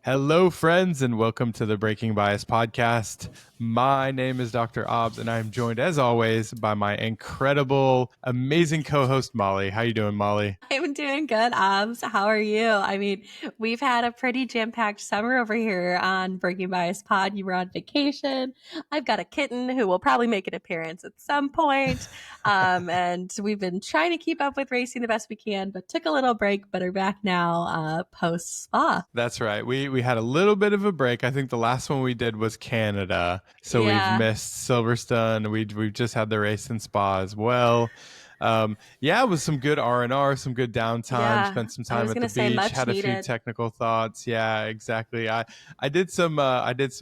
Hello, friends, and welcome to the Breaking Bias podcast. My name is Dr. Obbs, and I'm joined, as always, by my incredible, amazing co-host, Molly. How you doing, Molly? I'm doing good, Obbs. How are you? I mean, we've had a pretty jam-packed summer over here on Breaking Bias Pod. You were on vacation. I've got a kitten who will probably make an appearance at some point. And we've been trying to keep up with racing the best we can, but took a little break, but are back now post-spa. That's right. We had a little bit of a break. I think the last one we did was Canada. So Yeah. We've missed Silverstone. We've just had the race in Spa as well. It was some good R&R, some good downtime. Yeah, Spent some I time was at gonna the say beach. much Had a few needed. technical thoughts. Yeah, exactly. I did some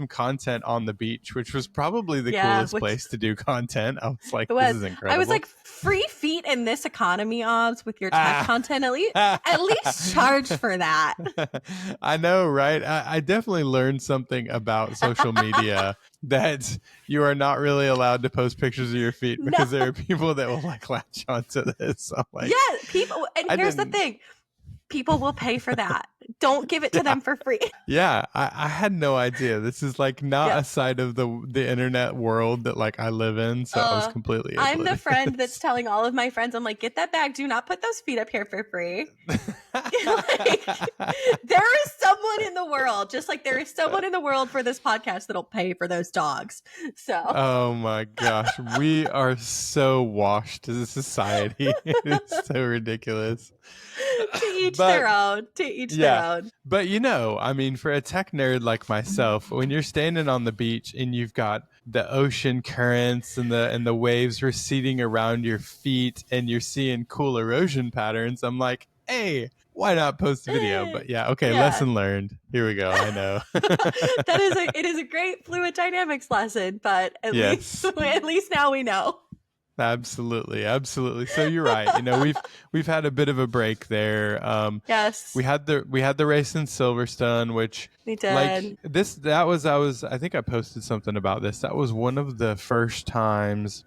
content on the beach, which was probably the coolest place to do content. I was like, this is incredible. I was like, free feet in this economy, Obbs, with your tech content. At least charge for that. I know, right? I definitely learned something about social media that you are not really allowed to post pictures of your feet because there are people that will like latch onto this. I'm like, yeah, people. And here's the thing. People will pay for that. Don't give it to them for free. Yeah, I had no idea. This is like not a side of the internet world that like I live in. So I was completely oblivious. I'm the friend that's telling all of my friends, I'm like, get that bag. Do not put those feet up here for free. Like, there is someone in the world, just like there is someone in the world for this podcast that'll pay for those dogs. So. Oh my gosh. We are so washed as a society. It's so ridiculous. To each their own. Their own. But I mean, for a tech nerd like myself, when you're standing on the beach and you've got the ocean currents and the waves receding around your feet and you're seeing cool erosion patterns, I'm like, hey, why not post a video? But lesson learned. Here we go. I know. It is a great fluid dynamics lesson, but at least now we know. Absolutely. So you're right. We've had a bit of a break there. Yes. We had the race in Silverstone, which we did. I think I posted something about this. That was one of the first times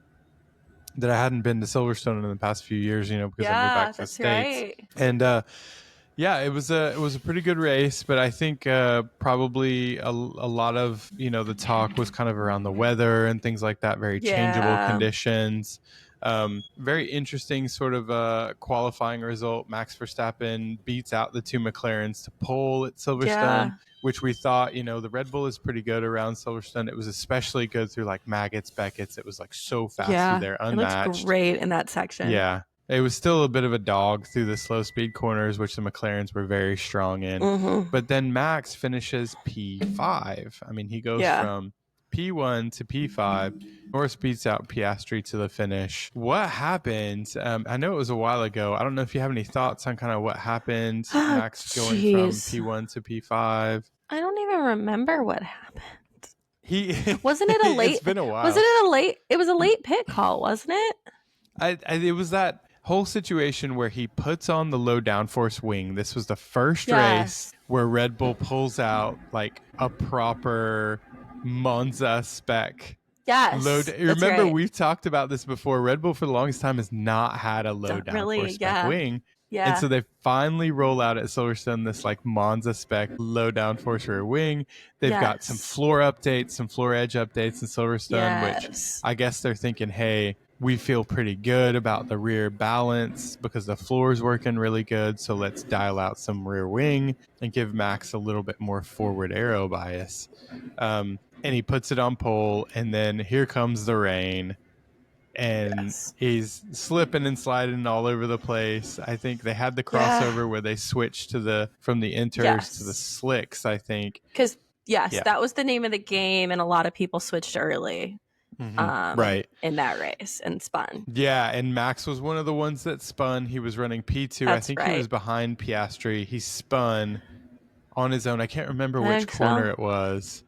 that I hadn't been to Silverstone in the past few years, because I moved back to the States. Right. And it was a pretty good race, but I think probably a lot of the talk was kind of around the weather and things like that. Very changeable conditions. Very interesting sort of qualifying result. Max Verstappen beats out the two McLaren's to pole at Silverstone, which we thought, the Red Bull is pretty good around Silverstone. It was especially good through like Maggots, Beckett's. It was like so fast through there, unmatched. It looked great in that section. Yeah. It was still a bit of a dog through the slow speed corners, which the McLarens were very strong in. Mm-hmm. But then Max finishes P5. I mean, he goes from P1 to P5. Norris beats out Piastri to the finish. What happened? I know it was a while ago. I don't know if you have any thoughts on kind of what happened. Max going from P1 to P5. I don't even remember what happened. Wasn't it a late? It's been a while. It was a late pit call, wasn't it? It was that whole situation where he puts on the low downforce wing. This was the first race where Red Bull pulls out like a proper Monza spec. Yes. Remember, right. We've talked about this before. Red Bull for the longest time has not had a low downforce spec wing. Yeah. And so they finally roll out at Silverstone this like Monza spec low downforce rear wing. They've got some floor updates, some floor edge updates in Silverstone, which I guess they're thinking, hey, we feel pretty good about the rear balance because the floor is working really good. So let's dial out some rear wing and give Max a little bit more forward aero bias. And he puts it on pole, and then here comes the rain. And he's slipping and sliding all over the place. I think they had the crossover where they switched from the inters to the slicks, I think. Because, that was the name of the game, and a lot of people switched early. Right. In that race and spun. Yeah, and Max was one of the ones that spun. He was running P2. I think he was behind Piastri. He spun on his own. I can't remember which corner it was.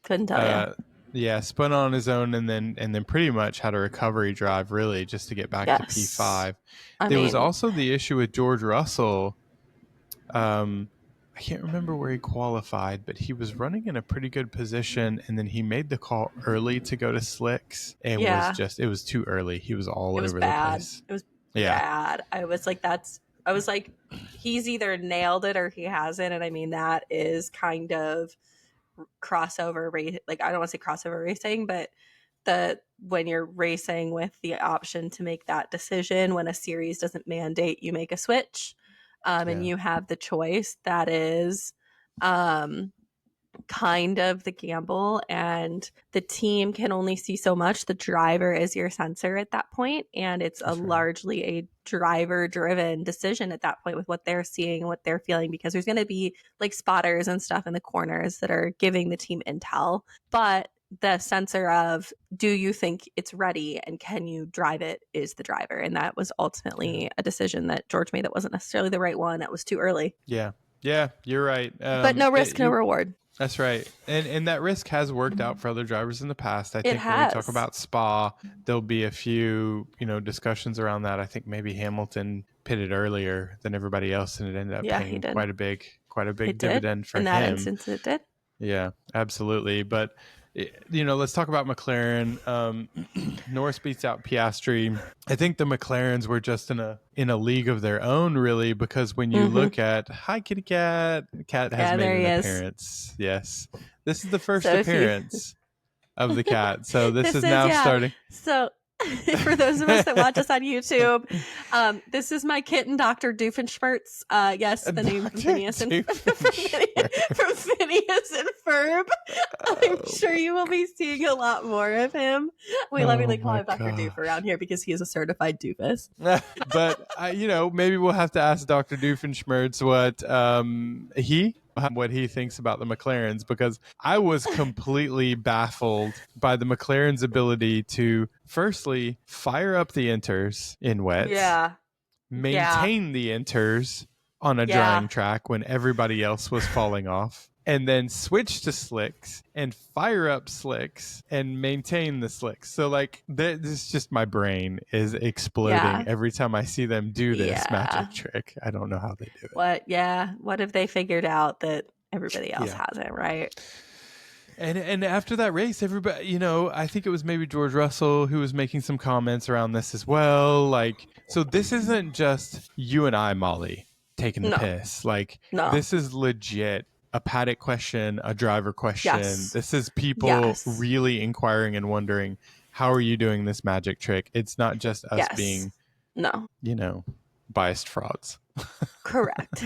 Couldn't tell you. Yeah, spun on his own and then pretty much had a recovery drive really just to get back to P5. There was also the issue with George Russell. I can't remember where he qualified, but he was running in a pretty good position, and then he made the call early to go to slicks, and it was too early. He was all over the place. It was bad. I was like, that's I was like, he's either nailed it or he hasn't. And I mean, that is kind of crossover race. Like, I don't want to say crossover racing, but when you're racing with the option to make that decision when a series doesn't mandate you make a switch, and you have the choice, that is kind of the gamble, and the team can only see so much. The driver is your sensor at that point, and it's largely a driver driven decision at that point with what they're seeing and what they're feeling, because there's going to be like spotters and stuff in the corners that are giving the team intel, but the sensor of, do you think it's ready and can you drive it, is the driver. And that was ultimately a decision that George made that wasn't necessarily the right one. It was too early. Yeah, you're right. But no risk, no reward. That's right. And that risk has worked out for other drivers in the past. I think when we talk about Spa, there'll be a few, discussions around that. I think maybe Hamilton pitted earlier than everybody else, and it ended up paying quite a big dividend for him. In that instance, it did. Yeah, absolutely. But let's talk about McLaren. Norris beats out Piastri. I think the McLarens were just in a league of their own, really, because when you look at Kitty Cat, Cat has made an appearance. Yes, this is the first appearance of the cat. So this is now starting. So for those of us that watch us on YouTube, this is my kitten, Dr. Doofenshmirtz. Yes, the name from Phineas and Ferb. I'm sure you will be seeing a lot more of him. We lovingly call him Dr. Doof around here because he is a certified doofus. But maybe we'll have to ask Dr. Doofenshmirtz what he thinks about the McLarens, because I was completely baffled by the McLarens' ability to firstly fire up the inters in wets, maintain the inters on a drying track when everybody else was falling off, and then switch to slicks and fire up slicks and maintain the slicks. So this is just, my brain is exploding every time I see them do this magic trick. I don't know how they do it. What have they figured out that everybody else hasn't, right? And after that race, everybody, I think it was maybe George Russell who was making some comments around this as well. So this isn't just you and I, Molly, taking the piss. This is legit a paddock question, a driver question. Yes. This is people really inquiring and wondering, how are you doing this magic trick? It's not just us being, biased frauds. Correct.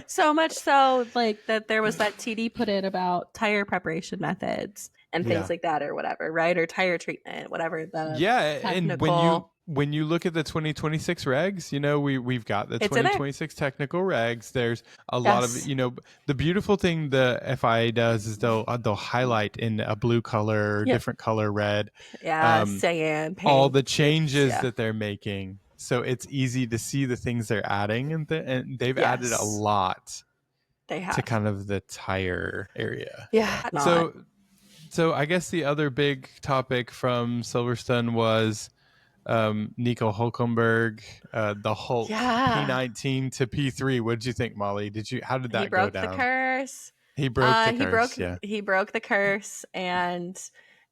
So much so that there was that TD put in about tire preparation methods and things like that, or whatever, right? Or tire treatment, whatever the technical... And when you look at the 2026 regs, we've got the 2026 technical regs. There's a lot of, the beautiful thing the FIA does is they'll highlight in a blue color, different color red. Cyan, pink, all the changes that they're making. So it's easy to see the things they're adding, and they've added a lot. They have. To kind of the tire area. Yeah. So I guess the other big topic from Silverstone was Nico Hulkenberg, the Hulk, P19 to P3. What did you think, Molly? How did that go down? He broke the curse. He broke the curse. He broke the curse, and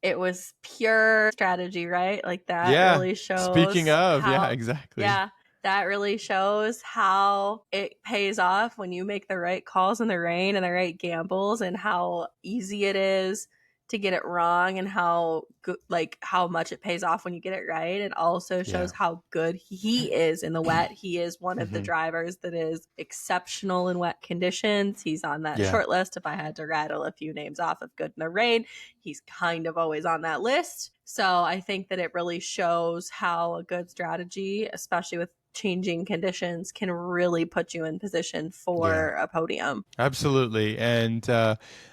it was pure strategy, right? That really shows. Speaking of, exactly. Yeah, that really shows how it pays off when you make the right calls in the rain and the right gambles, and how easy it is to get it wrong, and how good, how much it pays off when you get it right. It also shows how good he is in the wet. He is one of the drivers that is exceptional in wet conditions. He's on that short list. If I had to rattle a few names off of good in the rain, he's kind of always on that list. So I think that it really shows how a good strategy, especially with changing conditions, can really put you in position for a podium. Absolutely. And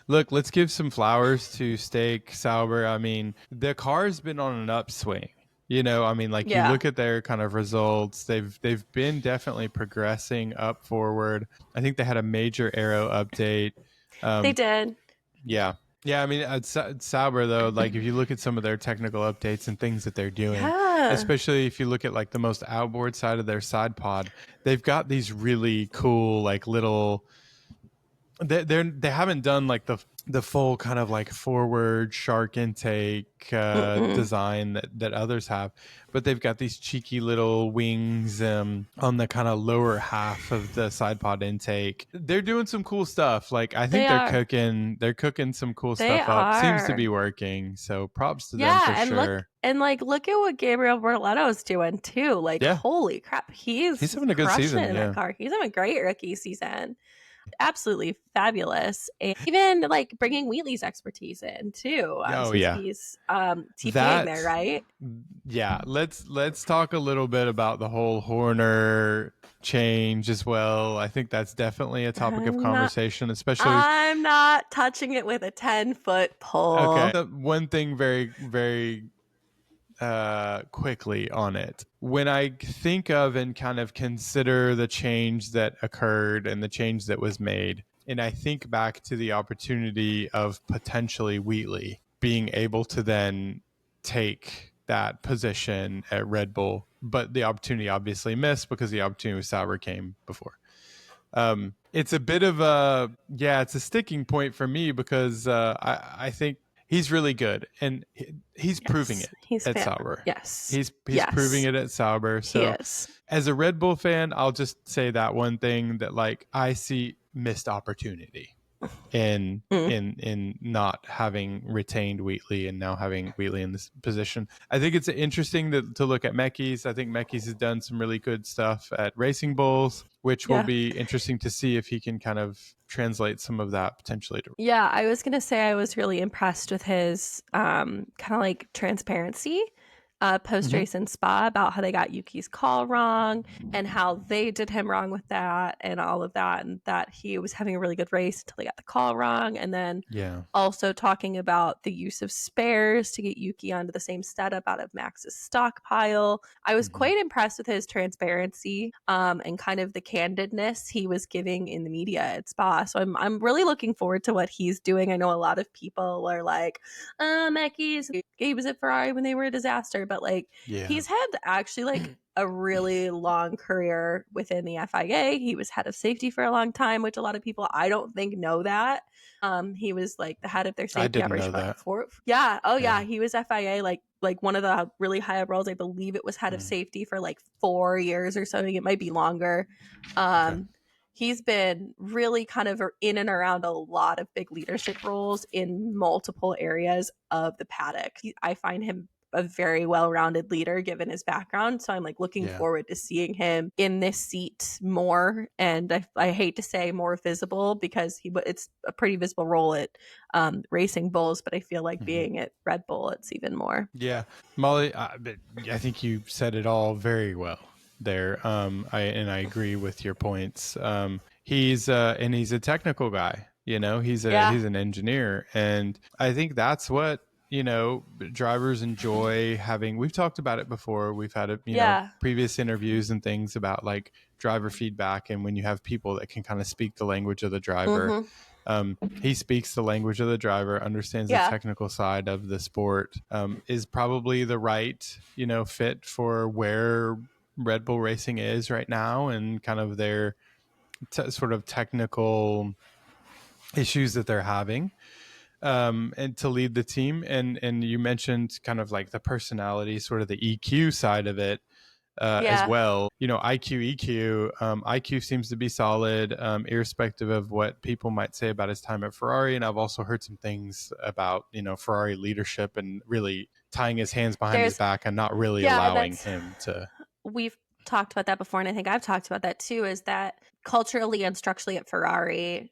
look, let's give some flowers to Stake, Sauber. I mean, the car's been on an upswing. You look at their kind of results, they've been definitely progressing up forward. I think they had a major aero update. They did. Yeah. Yeah, I mean, at Sauber, though, if you look at some of their technical updates and things that they're doing, especially if you look at the most outboard side of their side pod, they've got these really cool little they haven't done like the full kind of like forward shark intake design that others have, but they've got these cheeky little wings on the kind of lower half of the side pod intake. They're doing some cool stuff. Like I think they're cooking some cool stuff up. Seems to be working. So props to them for sure. Look at what Gabriel Bortoletto's doing too. Like holy crap, he's having a good season in that car. He's having a great rookie season. Absolutely fabulous. And even like bringing Wheatley's expertise in too. He's TPing there, right? Yeah, let's talk a little bit about the whole Horner change as well. I think that's definitely a topic of conversation, especially I'm not touching it with a 10-foot pole. Okay. One thing very, very quickly on it. When I think of and kind of consider the change that occurred and the change that was made, and I think back to the opportunity of potentially Wheatley being able to then take that position at Red Bull, but the opportunity obviously missed because the opportunity with Sauber came before. It's a bit of it's a sticking point for me because I think he's really good, and he's proving it at Sauber. Yes. He's proving it at Sauber. So as a Red Bull fan, I'll just say that one thing that like I see missed opportunity in not having retained Wheatley and now having Wheatley in this position. I think it's interesting to look at Mekis. I think Mekis has done some really good stuff at Racing Bulls, which will be interesting to see if he can kind of translate some of that potentially to. Yeah, I was gonna say I was really impressed with his kind of like transparency post-race in Spa about how they got Yuki's call wrong and how they did him wrong with that and all of that, and that he was having a really good race until they got the call wrong. And then also talking about the use of spares to get Yuki onto the same setup out of Max's stockpile. I was quite impressed with his transparency and kind of the candidness he was giving in the media at Spa. So I'm really looking forward to what he's doing. I know a lot of people are like, Mekis, he was at Ferrari when they were a disaster, but like he's had actually like a really long career within the FIA. He was head of safety for a long time, which a lot of people I don't think know that. He was like the head of their safety operation. He was FIA like one of the really high up roles. I believe it was head of safety for like 4 years or something. It might be longer. He's been really kind of in and around a lot of big leadership roles in multiple areas of the paddock. I find him a very well-rounded leader given his background. So I'm like looking forward to seeing him in this seat more. And I hate to say more visible because it's a pretty visible role at Racing Bulls, but I feel like being at Red Bull, it's even more. Yeah. Molly, I think you said it all very well there. I agree with your points. He's a technical guy, he's an engineer. And I think that's what, drivers enjoy having. We've talked about it before. We've had previous interviews and things about like driver feedback. And when you have people that can kind of speak the language of the driver, he speaks the language of the driver, understands the technical side of the sport, is probably the right, fit for where Red Bull Racing is right now and kind of their sort of technical issues that they're having. And to lead the team. And you mentioned kind of like the personality, sort of the EQ side of it as well. IQ, EQ. IQ seems to be solid, irrespective of what people might say about his time at Ferrari. And I've also heard some things about, Ferrari leadership and really tying his hands behind his back and not really allowing him to. We've talked about that before, and I think I've talked about that too, is that culturally and structurally at Ferrari,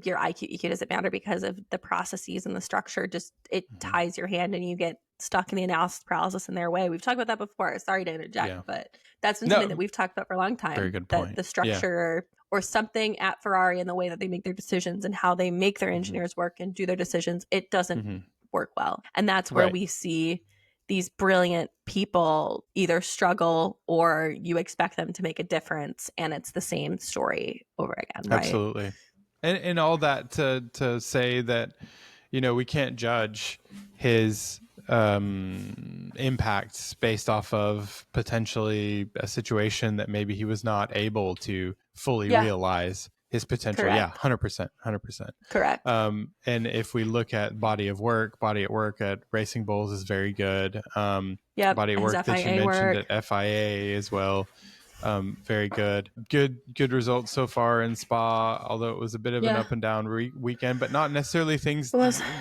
your IQ, EQ doesn't matter because of the processes and the structure. Just it ties your hand and you get stuck in the analysis paralysis in their way. We've talked about that before. Sorry to interject, but that's been something that we've talked about for a long time. Very good point. That the structure or something at Ferrari and the way that they make their decisions and how they make their engineers work and do their decisions, it doesn't work well. And that's where we see these brilliant people either struggle or you expect them to make a difference. And it's the same story over again. Right? Absolutely. And all that to say that, we can't judge his impacts based off of potentially a situation that maybe he was not able to fully realize his potential. Correct. Yeah, 100%. Correct. And if we look at body at work at Racing Bulls is very good. Body at work that you mentioned at FIA as well. Very good results so far in Spa, although it was a bit of an up and down weekend, but not necessarily things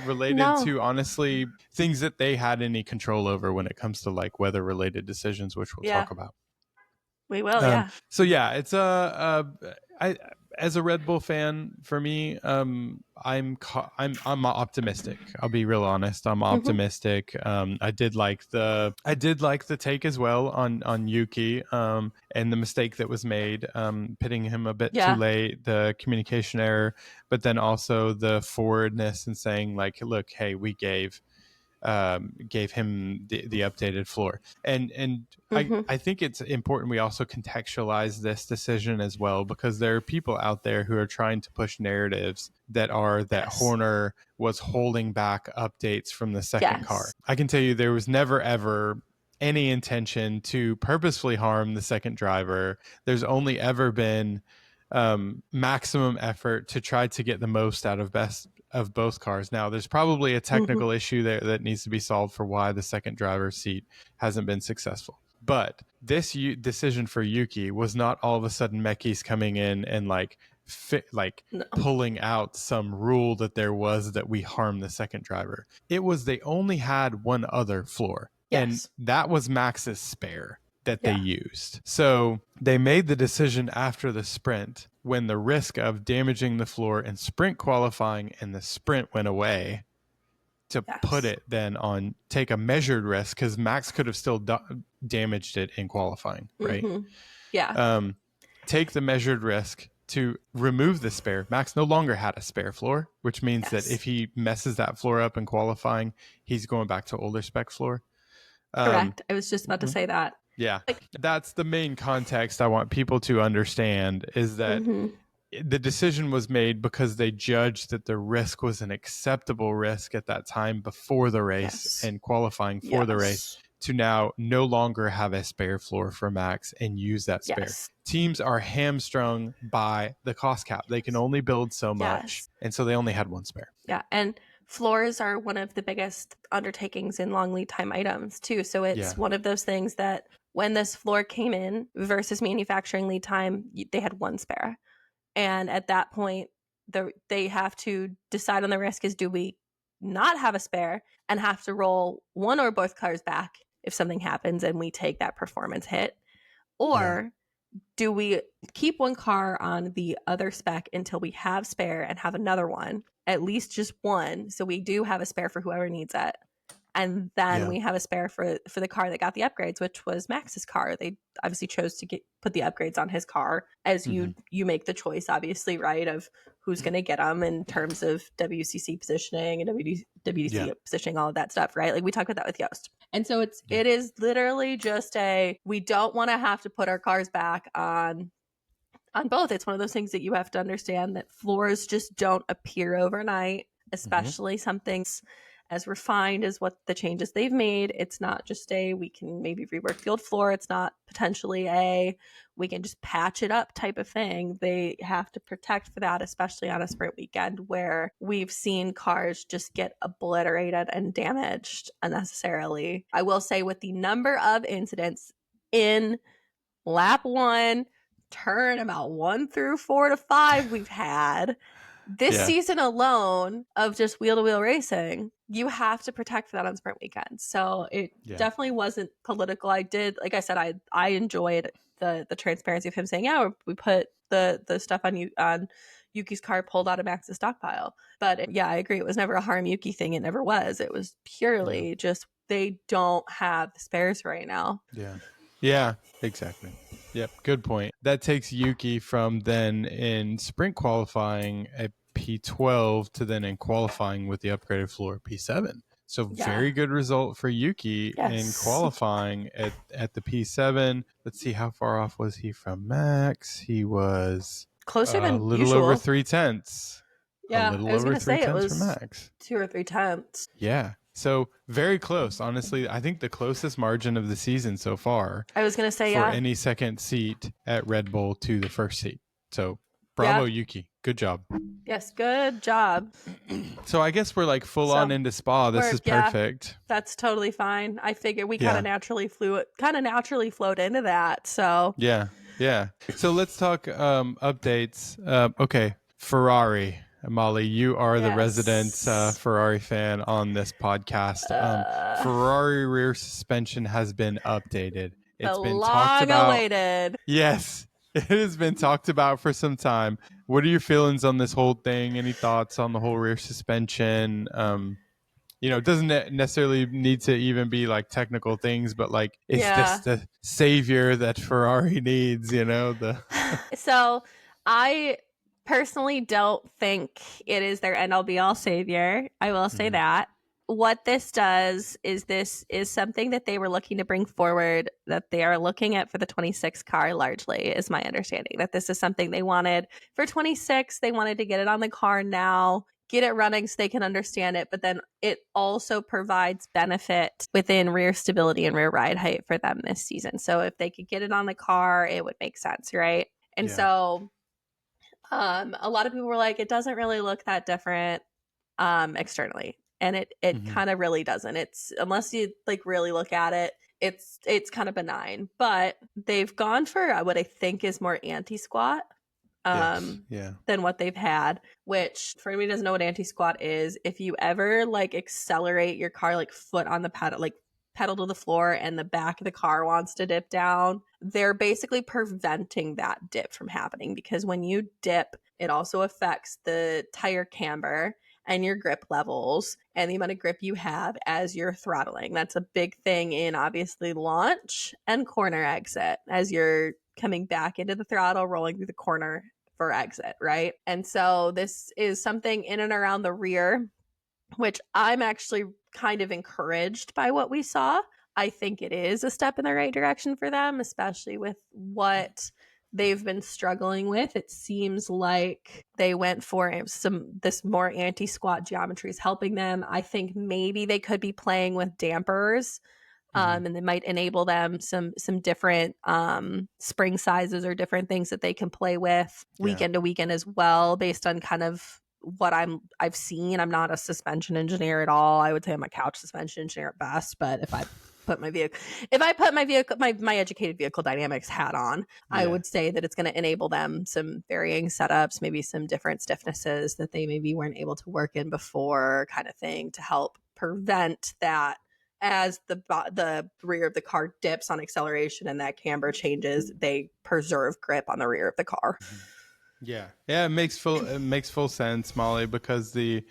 related to, honestly, things that they had any control over when it comes to like weather related decisions, which we'll talk about. We will. So yeah, it's as a Red Bull fan, for me, I'm optimistic. I'll be real honest. I'm optimistic. I did like the take as well on Yuki, and the mistake that was made, pitting him a bit too late, the communication error, but then also the forwardness and saying like, look, hey, we gave him the updated floor, and I think it's important we also contextualize this decision as well, because there are people out there who are trying to push narratives that Horner was holding back updates from the second car. I can tell you there was never ever any intention to purposefully harm the second driver. There's only ever been maximum effort to try to get the most out of both cars. Now, there's probably a technical issue there that needs to be solved for why the second driver's seat hasn't been successful. But this decision for Yuki was not all of a sudden Mekis coming in and pulling out some rule that there was that we harm the second driver. It was they only had one other floor, and that was Max's spare that they used. So they made the decision after the sprint, when the risk of damaging the floor in sprint qualifying and the sprint went away, to put it then on, take a measured risk, because Max could have still damaged it in qualifying, right? Take the measured risk to remove the spare. Max no longer had a spare floor, which means that if he messes that floor up in qualifying, he's going back to older spec floor. Correct. I was just about to say that. Yeah, that's the main context I want people to understand, is that the decision was made because they judged that the risk was an acceptable risk at that time before the race and qualifying for the race, to now no longer have a spare floor for Max and use that spare. Teams are hamstrung by the cost cap. They can only build so much, and so they only had one spare. Yeah, and floors are one of the biggest undertakings in long lead time items too. So it's one of those things that when this floor came in versus manufacturing lead time, they had one spare. And at that point, they have to decide on the risk is, do we not have a spare and have to roll one or both cars back if something happens and we take that performance hit? Or do we keep one car on the other spec until we have spare and have another one, at least just one, so we do have a spare for whoever needs it? And then we have a spare for the car that got the upgrades, which was Max's car. They obviously chose to put the upgrades on his car, as you make the choice, obviously, right, of who's going to get them in terms of WCC positioning and WDC positioning, all of that stuff, right? Like we talked about that with Yost. And so it is literally just we don't want to have to put our cars back on both. It's one of those things that you have to understand, that floors just don't appear overnight, especially something as refined as what the changes they've made. It's not just we can maybe rework the old floor. It's not potentially we can just patch it up type of thing. They have to protect for that, especially on a sprint weekend where we've seen cars just get obliterated and damaged unnecessarily. I will say, with the number of incidents in lap 1, turn about 1 through 4 to 5 we've had this season alone of just wheel-to-wheel racing, you have to protect for that on sprint weekend. So it definitely wasn't political. Like I said, I enjoyed the transparency of him saying, we put the stuff on Yuki's car pulled out of Max's stockpile. But I agree, it was never a harm Yuki thing. It never was. It was purely just they don't have the spares right now. Yeah, exactly. Yep, good point. That takes Yuki from then in sprint qualifying a P12 to then in qualifying with the upgraded floor P7. So very good result for Yuki in qualifying at the P7. Let's see, how far off was he from Max? He was closer than a little usual. over 3/10. Yeah, a little I was over going to say it 3/10 was for Max. 2 or 3 tenths. Yeah. So very close. Honestly, I think the closest margin of the season so far. I was going to say, for any second seat at Red Bull to the first seat. So Bravo, Yuki. Good job. Yes, good job. So I guess we're like full on into Spa. This is perfect. That's totally fine. I figured we kind of naturally flowed into that. So yeah. So let's talk updates. Okay, Ferrari. Molly, you are the resident Ferrari fan on this podcast. Ferrari rear suspension has been updated. It's been talked about. Awaited. Yes, it has been talked about for some time. What are your feelings on this whole thing? Any thoughts on the whole rear suspension? It doesn't necessarily need to even be like technical things, but like, is this the savior that Ferrari needs? So I personally don't think it is their end all be all savior. I will say that. What this does is something that they were looking to bring forward, that they are looking at for the 26 car largely, is my understanding. That this is something they wanted for 26. They wanted to get it on the car now, get it running so they can understand it. But then it also provides benefit within rear stability and rear ride height for them this season. So if they could get it on the car, it would make sense, right? And so a lot of people were like, it doesn't really look that different externally. And it kind of really doesn't. It's, unless you like really look at it, it's kind of benign. But they've gone for what I think is more anti-squat than what they've had, which, for anybody who doesn't know what anti-squat is, if you ever like accelerate your car, like foot on the pedal, like pedal to the floor, and the back of the car wants to dip down, they're basically preventing that dip from happening, because when you dip, it also affects the tire camber and your grip levels and the amount of grip you have as you're throttling. That's a big thing in obviously launch and corner exit, as you're coming back into the throttle, rolling through the corner for exit, right? And so this is something in and around the rear, which I'm actually kind of encouraged by what we saw. I think it is a step in the right direction for them, especially with what they've been struggling with. It seems like they went for this more anti-squat geometry is helping them. I think maybe they could be playing with dampers, and they might enable them some different spring sizes or different things that they can play with weekend to weekend as well, based on kind of what I've seen. I'm not a suspension engineer at all. I would say I'm a couch suspension engineer at best, but if I put my educated vehicle dynamics hat on, I would say that it's going to enable them some varying setups, maybe some different stiffnesses that they maybe weren't able to work in before, kind of thing, to help prevent that as the rear of the car dips on acceleration and that camber changes, they preserve grip on the rear of the car. Yeah, it makes full sense, Molly, because the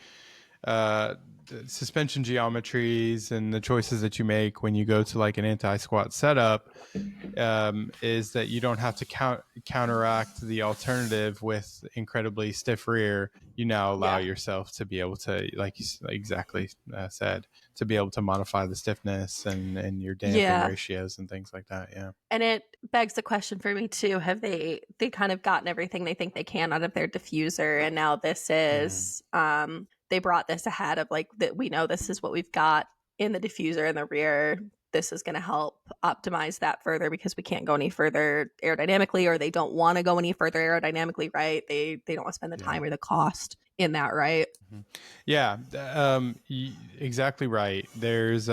suspension geometries and the choices that you make when you go to like an anti-squat setup is that you don't have to counteract the alternative with incredibly stiff rear. You now allow yourself to be able to, like you exactly said, to be able to modify the stiffness and your damping ratios and things like that. Yeah. And it begs the question for me too, have they kind of gotten everything they think they can out of their diffuser, and now this is they brought this ahead of like that. We know this is what we've got in the diffuser in the rear. This is going to help optimize that further, because we can't go any further aerodynamically, or they don't want to go any further aerodynamically, right? They don't want to spend the time or the cost in that, right? Yeah, exactly right. There's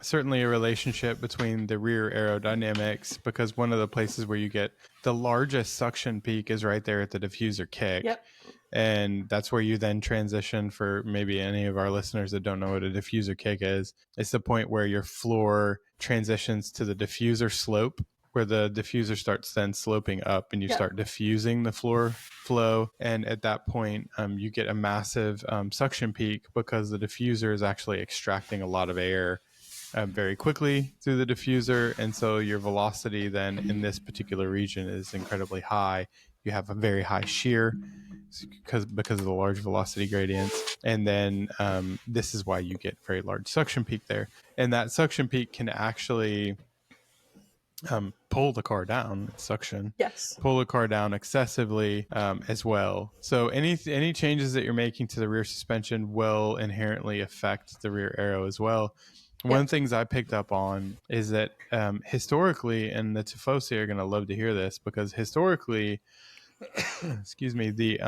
certainly a relationship between the rear aerodynamics, because one of the places where you get the largest suction peak is right there at the diffuser kick. Yep. And that's where you then transition, for maybe any of our listeners that don't know what a diffuser kick is. It's the point where your floor transitions to the diffuser slope, where the diffuser starts then sloping up and you start diffusing the floor flow. And at that point, you get a massive suction peak, because the diffuser is actually extracting a lot of air very quickly through the diffuser. And so your velocity then in this particular region is incredibly high. You have a very high shear because of the large velocity gradients. And then this is why you get very large suction peak there. And that suction peak can actually pull the car down. Suction. Yes. Pull the car down excessively as well. So any changes that you're making to the rear suspension will inherently affect the rear aero as well. One of the things I picked up on is that historically, and the Tifosi are going to love to hear this, because historically, excuse me, the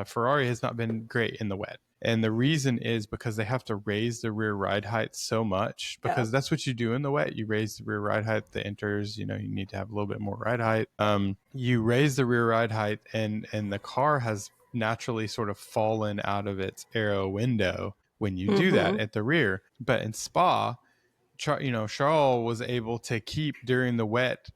Ferrari has not been great in the wet. And the reason is because they have to raise the rear ride height so much, because that's what you do in the wet. You raise the rear ride height, the inters, you need to have a little bit more ride height. You raise the rear ride height, and the car has naturally sort of fallen out of its aero window when you do that at the rear. But in Spa, Charles was able to keep, during the wet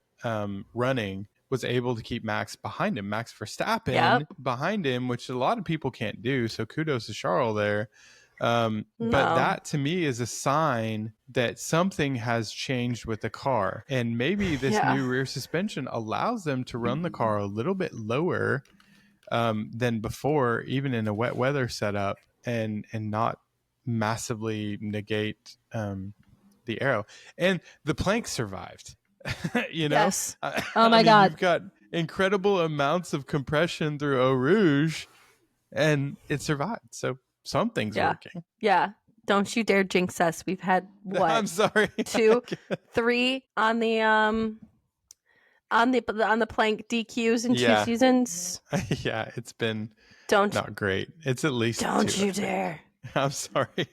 running, was able to keep Max behind him, Max Verstappen behind him, which a lot of people can't do. So kudos to Charles there. But that to me is a sign that something has changed with the car. And maybe this new rear suspension allows them to run the car a little bit lower than before, even in a wet weather setup, and not massively negate the aero. And the plank survived. Yes. Oh my God. You've got incredible amounts of compression through Eau Rouge, and it survived. So something's working. Yeah. Don't you dare jinx us. We've had what? I'm sorry. 2, 3 on the plank DQs in 2 seasons. Yeah, it's been not great. It's at least Don't 2. you dare. I'm sorry.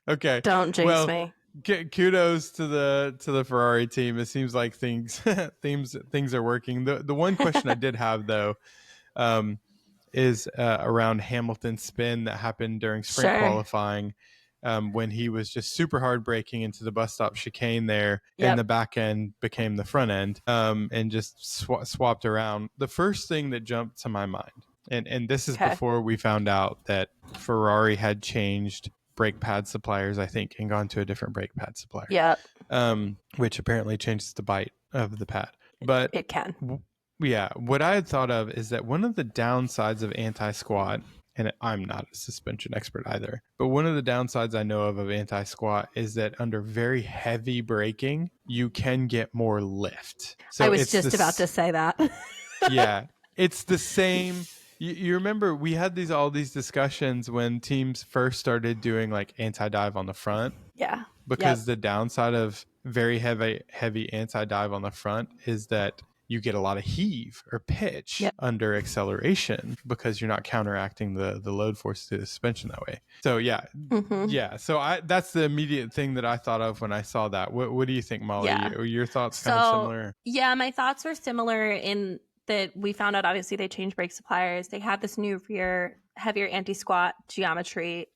Okay. Don't jinx me. Kudos to the Ferrari team. It seems like things are working. The one question I did have though is around Hamilton's spin that happened during sprint qualifying, when he was just super hard braking into the bus stop chicane there, and the back end became the front end, and just swapped around. The first thing that jumped to my mind, and this is before we found out that Ferrari had changed brake pad suppliers, I think, and gone to a different brake pad supplier. Yeah. Which apparently changes the bite of the pad. But it can. What I had thought of is that one of the downsides of anti-squat, and I'm not a suspension expert either, but one of the downsides I know of anti-squat is that under very heavy braking, you can get more lift. So I was just about to say that. Yeah. It's the same. You remember we had all these discussions when teams first started doing like anti-dive on the front. Yeah. Because the downside of very heavy anti-dive on the front is that you get a lot of heave or pitch under acceleration, because you're not counteracting the load force to the suspension that way. So So that's the immediate thing that I thought of when I saw that. What do you think, Molly? Your thoughts kind of similar? Yeah, my thoughts were similar in that we found out, obviously, they changed brake suppliers. They had this new heavier anti-squat geometry.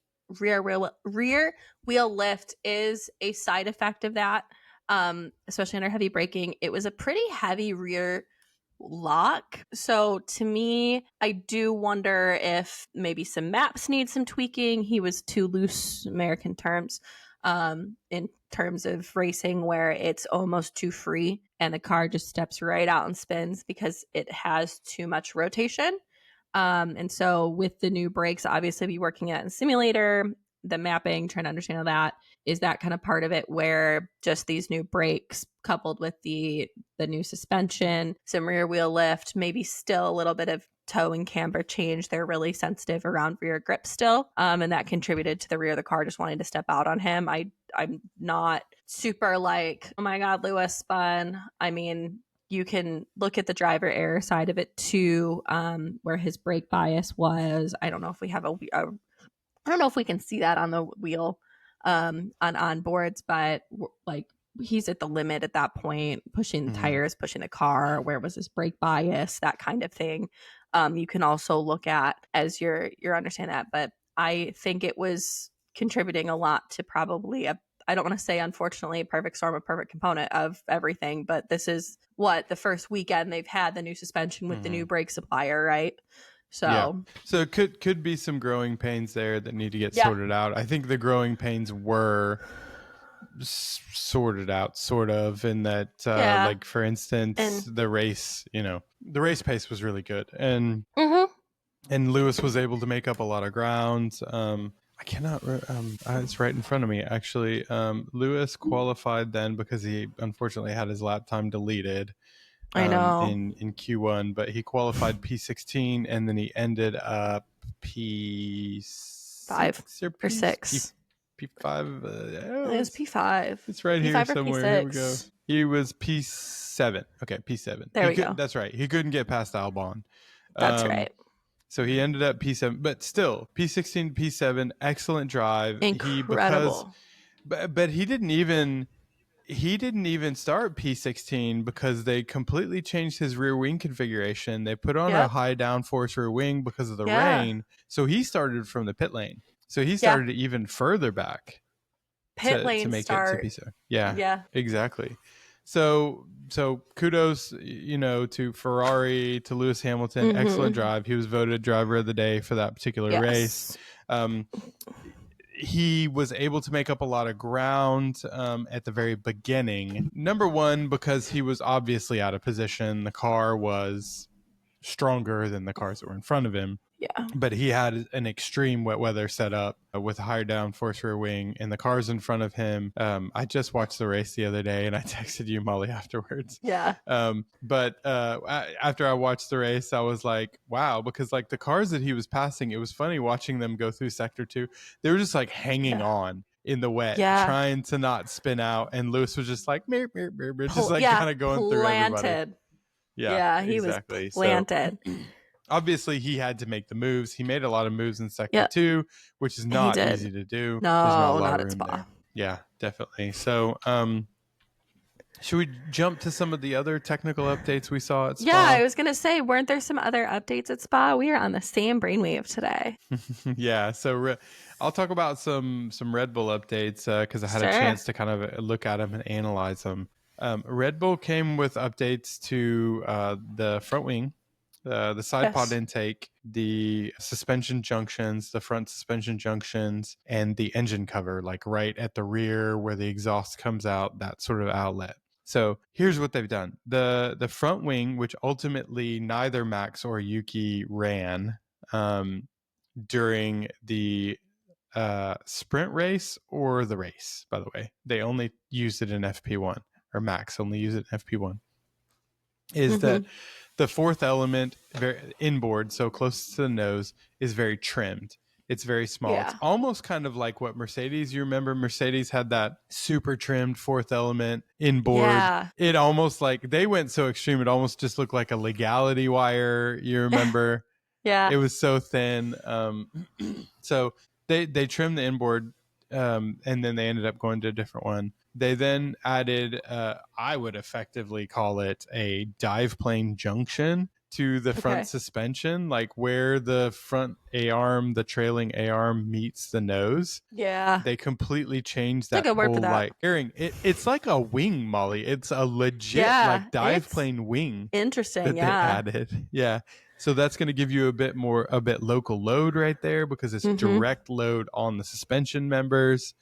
Rear wheel lift is a side effect of that, especially under heavy braking. It was a pretty heavy rear lock. So to me, I do wonder if maybe some maps need some tweaking. He was too loose, American terms, in terms of racing, where it's almost too free and the car just steps right out and spins because it has too much rotation. And so with the new brakes, obviously be working at in simulator, the mapping, trying to understand how that is, that kind of part of it, where just these new brakes coupled with the new suspension, some rear wheel lift, maybe still a little bit of toe and camber change. They're really sensitive around rear grip still. And that contributed to the rear of the car just wanting to step out on him. I'm not super like, oh my God, Lewis spun. I mean, you can look at the driver error side of it too, where his brake bias was. I don't know if we have I don't know if we can see that on the wheel on boards, but like he's at the limit at that point, pushing the tires, pushing the car. Where was his brake bias? That kind of thing. You can also look at as you're understand that, but I think it was contributing a lot to probably I don't want to say, unfortunately, a perfect storm, a perfect component of everything, but this is the first weekend they've had the new suspension with the new brake supplier, right? So it could be some growing pains there that need to get sorted out. I think the growing pains were sorted out, sort of, in that, like, for instance, the race pace was really good, and Lewis was able to make up a lot of ground. I cannot. It's right in front of me, actually. Lewis qualified then because he unfortunately had his lap time deleted. I know. In Q1, but he qualified P16, and then he ended up P5 or 6. P5. It was P5. It's right P5 here or somewhere. P6? Here we go. He was P7. Okay, P7. There we go. That's right. He couldn't get past Albon. That's right. So he ended up P7, but still P16, P7, excellent drive. Incredible. But he didn't even start P16 because they completely changed his rear wing configuration. They put on a high downforce rear wing because of the rain. So he started from the pit lane. So he started even further back. Pit lane to make start. It to P7. Yeah, exactly. So kudos, to Ferrari, to Lewis Hamilton. Excellent drive. He was voted driver of the day for that particular race. He was able to make up a lot of ground at the very beginning. Number one, because he was obviously out of position. The car was stronger than the cars that were in front of him. Yeah. But he had an extreme wet weather setup with a higher downforce rear wing, and the cars in front of him. I just watched the race the other day, and I texted you, Molly, afterwards. Yeah. But after I watched the race, I was like, wow, because like the cars that he was passing, it was funny watching them go through sector 2. They were just like hanging on in the wet, trying to not spin out. And Lewis was just like, meep, meep, meep, meep, just like kind of going through everybody. Yeah, he exactly. Was planted. So, obviously, he had to make the moves. He made a lot of moves in sector 2, which is not easy to do. No, not at Spa. There. Yeah, definitely. So, should we jump to some of the other technical updates we saw at Spa? Yeah, I was going to say, weren't there some other updates at Spa? We are on the same brainwave today. Yeah, so I'll talk about some Red Bull updates because I had a chance to kind of look at them and analyze them. Red Bull came with updates to the front wing, the side pod intake, the suspension junctions, the front suspension junctions, and the engine cover, like right at the rear where the exhaust comes out, that sort of outlet. So here's what they've done. The front wing, which ultimately neither Max or Yuki ran during the sprint race or the race, by the way. They only used it in FP1. Or Max only use it in FP1, is that the fourth element, very inboard, so close to the nose, is very trimmed. It's very small. It's almost kind of like what Mercedes, you remember Mercedes had that super trimmed fourth element inboard. Yeah. It almost like, they went so extreme, it almost just looked like a legality wire, you remember? It was so thin. So they trimmed the inboard, and then they ended up going to a different one. They then added, I would effectively call it a dive plane junction to the front suspension, like where the front A-arm, the trailing A-arm meets the nose. Yeah. They completely changed that whole like airing. It's like a wing, Molly. It's a legit like dive plane wing. Interesting, that they added. Yeah. So that's going to give you a bit local load right there because it's direct load on the suspension members.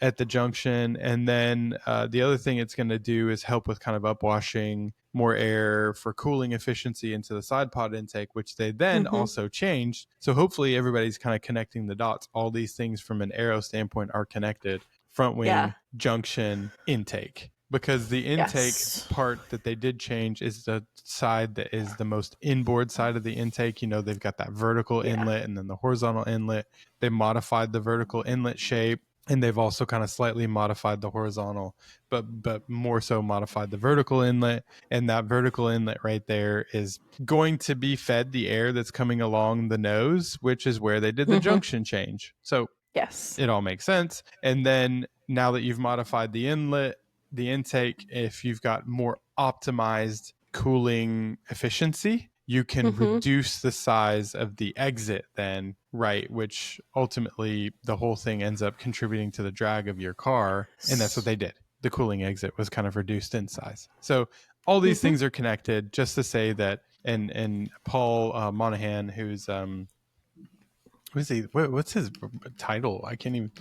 At the junction. And then the other thing it's going to do is help with kind of upwashing, more air for cooling efficiency into the side pod intake, which they then also changed. So hopefully everybody's kind of connecting the dots. All these things from an aero standpoint are connected. Front wing, junction, intake. Because the intake part that they did change is the side that is the most inboard side of the intake. You know, they've got that vertical inlet and then the horizontal inlet. They modified the vertical inlet shape. And they've also kind of slightly modified the horizontal, but more so modified the vertical inlet. And that vertical inlet right there is going to be fed the air that's coming along the nose, which is where they did the junction change. So it all makes sense. And then now that you've modified the inlet, the intake, if you've got more optimized cooling efficiency, you can reduce the size of the exit then, right? Which ultimately the whole thing ends up contributing to the drag of your car. And that's what they did. The cooling exit was kind of reduced in size. So all these things are connected, just to say that, and Paul Monahan, who's, what's his title? I can't even,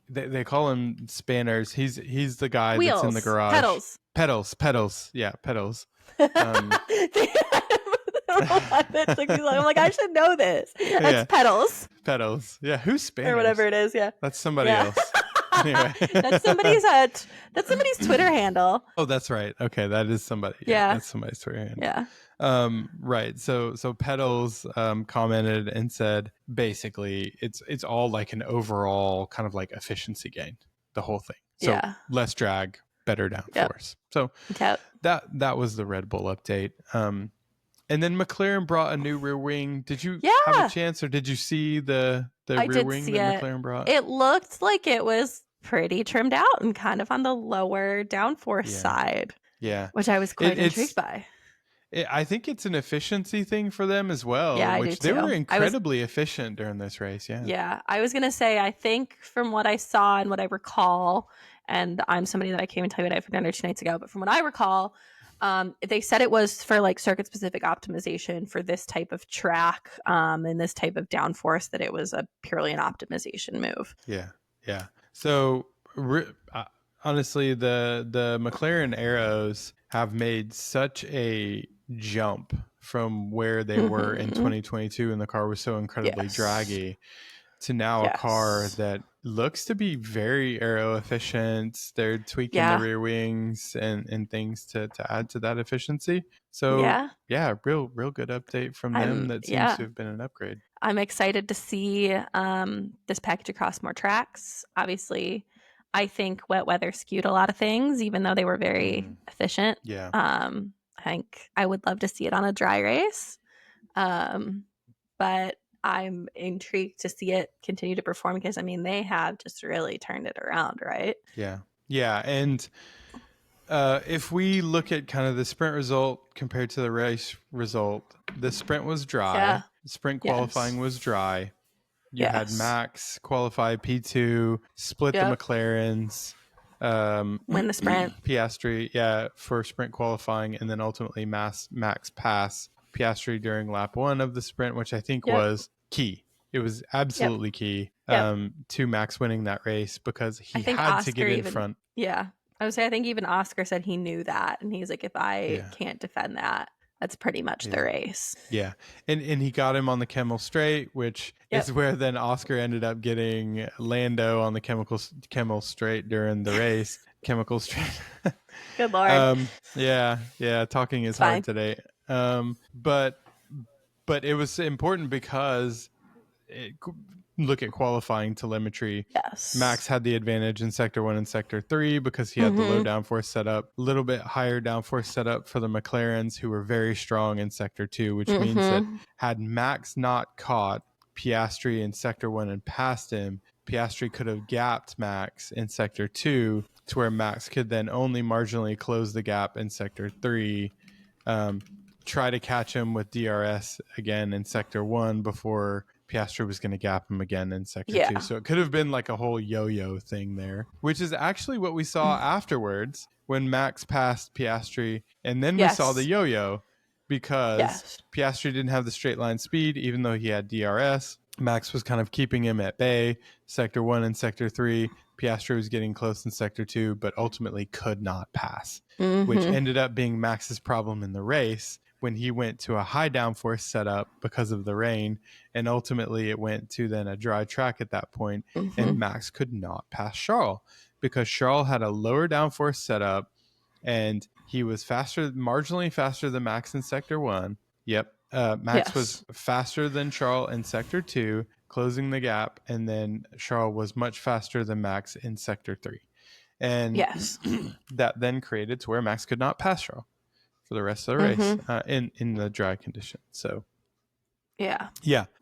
they call him Spanners. He's the guy that's in the garage. Pedals. Yeah, pedals. I'm like, I should know this. That's pedals. Yeah, who's Spanners? Or whatever it is. Yeah, that's somebody else. Anyway, that's somebody's Twitter handle. Oh, that's right. Okay, that is somebody. Yeah, that's somebody's Twitter handle. Yeah. Right. So Pedals commented and said basically it's all like an overall kind of like efficiency gain, the whole thing. So less drag, better downforce. So that was the Red Bull update. And then McLaren brought a new rear wing. Did you have a chance, or did you see the rear wing that McLaren brought? It looked like it was pretty trimmed out and kind of on the lower downforce side. Yeah. Which I was quite intrigued by. I think it's an efficiency thing for them as well, yeah, which they were incredibly efficient during this race. Yeah, I was going to say, I think from what I saw and what I recall, and I'm somebody that I can't even tell you what I had for dinner 2 nights ago, but from what I recall, they said it was for like circuit specific optimization for this type of track and this type of downforce, that it was purely an optimization move. Yeah. So honestly, the McLaren arrows have made such a jump from where they were in 2022, and the car was so incredibly draggy, to now a car that looks to be very aero efficient. They're tweaking the rear wings and things to add to that efficiency. So real good update from them. That seems to have been an upgrade. I'm excited to see this package across more tracks. Obviously, I think wet weather skewed a lot of things, even though they were very efficient. I think I would love to see it on a dry race. But I'm intrigued to see it continue to perform, because I mean, they have just really turned it around, right? Yeah. And if we look at kind of the sprint result compared to the race result, the sprint was dry. Sprint qualifying was dry. You had Max qualify P2, split the McLarens, win the sprint. Piastri, for sprint qualifying, and then ultimately Max pass Piastri during lap 1 of the sprint, which I think was key. It was absolutely key to Max winning that race, because he had to get in front. Yeah. I would say, I think even Oscar said he knew that, and he's like, if I can't defend that, that's pretty much the race. Yeah. And he got him on the Kemmel Straight, which is where then Oscar ended up getting Lando on the Kemmel Straight during the race. Chemical Straight. Good Lord. Talking is hard today. But it was important because look at qualifying telemetry. Max had the advantage in sector 1 and sector 3 because he had the low downforce setup, a little bit higher downforce setup for the McLarens, who were very strong in sector 2, which means that had Max not caught Piastri in sector 1 and passed him, Piastri could have gapped Max in sector 2, to where Max could then only marginally close the gap in sector 3, try to catch him with DRS again in sector 1 before Piastri was going to gap him again in sector 2. So it could have been like a whole yo-yo thing there, which is actually what we saw afterwards when Max passed Piastri, and then we saw the yo-yo, because Piastri didn't have the straight line speed, even though he had DRS. Max was kind of keeping him at bay. Sector 1 and sector 3, Piastri was getting close in sector 2, but ultimately could not pass, which ended up being Max's problem in the race, when he went to a high downforce setup because of the rain, and ultimately it went to then a dry track at that point, and Max could not pass Charles, because Charles had a lower downforce setup, and he was marginally faster than Max in sector 1. Max was faster than Charles in sector 2, closing the gap, and then Charles was much faster than Max in sector 3. And that then created to where Max could not pass Charles for the rest of the race in the dry conditions. So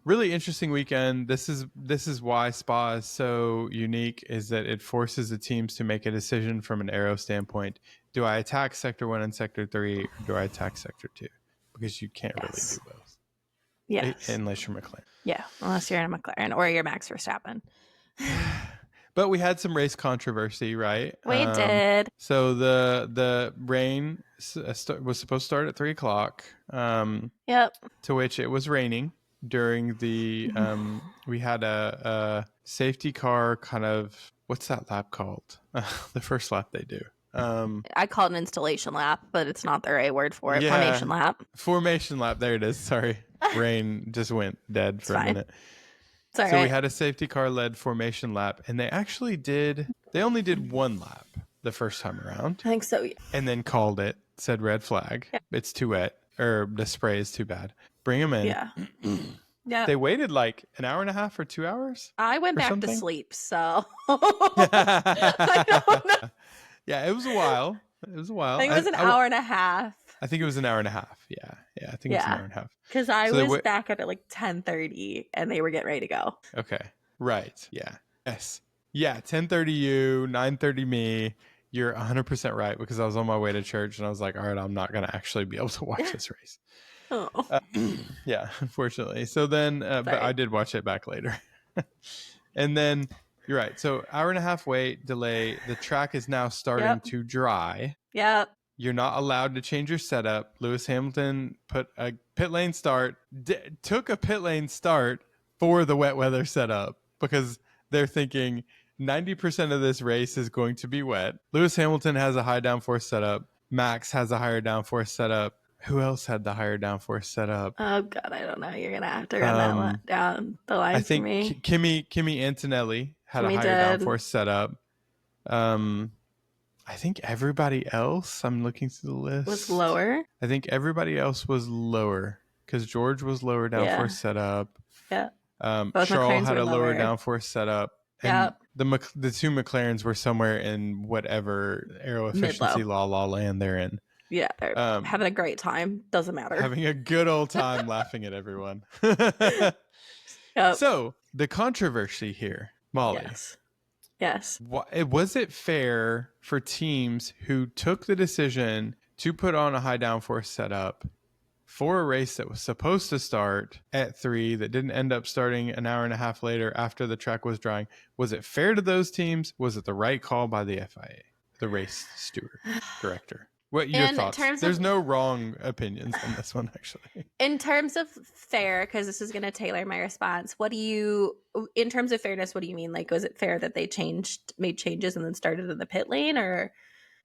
really interesting weekend. This is why Spa is so unique, is that it forces the teams to make a decision from an aero standpoint. Do I attack sector 1 and sector 3, or do I attack sector 2? Because you can't really do both. Unless you're McLaren. Unless you're in a McLaren or you're Max Verstappen. But we had some race controversy, right? We did. So the rain was supposed to start at 3:00. To which it was raining during the. We had a safety car kind of. What's that lap called? The first lap they do. I call it an installation lap, but it's not the right word for it. Formation lap. Formation lap. There it is. Sorry, rain just went dead for a minute. So we had a safety car led formation lap, and they only did one lap the first time around. I think so. And then called it, said red flag. It's too wet. or the spray is too bad. Bring them in. Yeah. Yeah. They waited like an hour and a half or 2 hours. I went back something to sleep, so I don't know. Yeah, it was a while. It was a while. I think it was an hour and a half. I think it was an hour and a half. Yeah. I think it was an hour and a half. Because I was back up at like 10:30 and they were getting ready to go. Okay. Right. Yeah. Yes. Yeah. 10:30 you, 9:30 me. You're 100% right, because I was on my way to church and I was like, all right, I'm not going to actually be able to watch this race. Oh. Yeah, unfortunately. So then, but I did watch it back later. And then you're right. So hour and a half wait, delay. The track is now starting to dry. Yep. You're not allowed to change your setup. Lewis Hamilton put a pit lane start, took a pit lane start for the wet weather setup, because they're thinking 90% of this race is going to be wet. Lewis Hamilton has a high downforce setup. Max has a higher downforce setup. Who else had the higher downforce setup? Oh God, I don't know. You're gonna have to run that one down the line. I think for me. Kimmy Antonelli had a higher downforce setup. I think everybody else, I'm looking through the list, was lower. I think everybody else was lower, because George was lower downforce setup. Yeah. Charles had a lower downforce setup. And the two McLarens were somewhere in whatever aero efficiency la land they're in. Yeah, they're having a great time. Doesn't matter. Having a good old time laughing at everyone. So, the controversy here, Molly. Yes. Was it fair for teams who took the decision to put on a high downforce setup for a race that was supposed to start at 3, that didn't end up starting an hour and a half later after the track was drying? Was it fair to those teams? Was it the right call by the FIA, the race steward, director? What your thoughts? There's no wrong opinions on this one, actually. In terms of fair, because this is going to tailor my response, in terms of fairness, what do you mean? Like, was it fair that they made changes and then started in the pit lane, or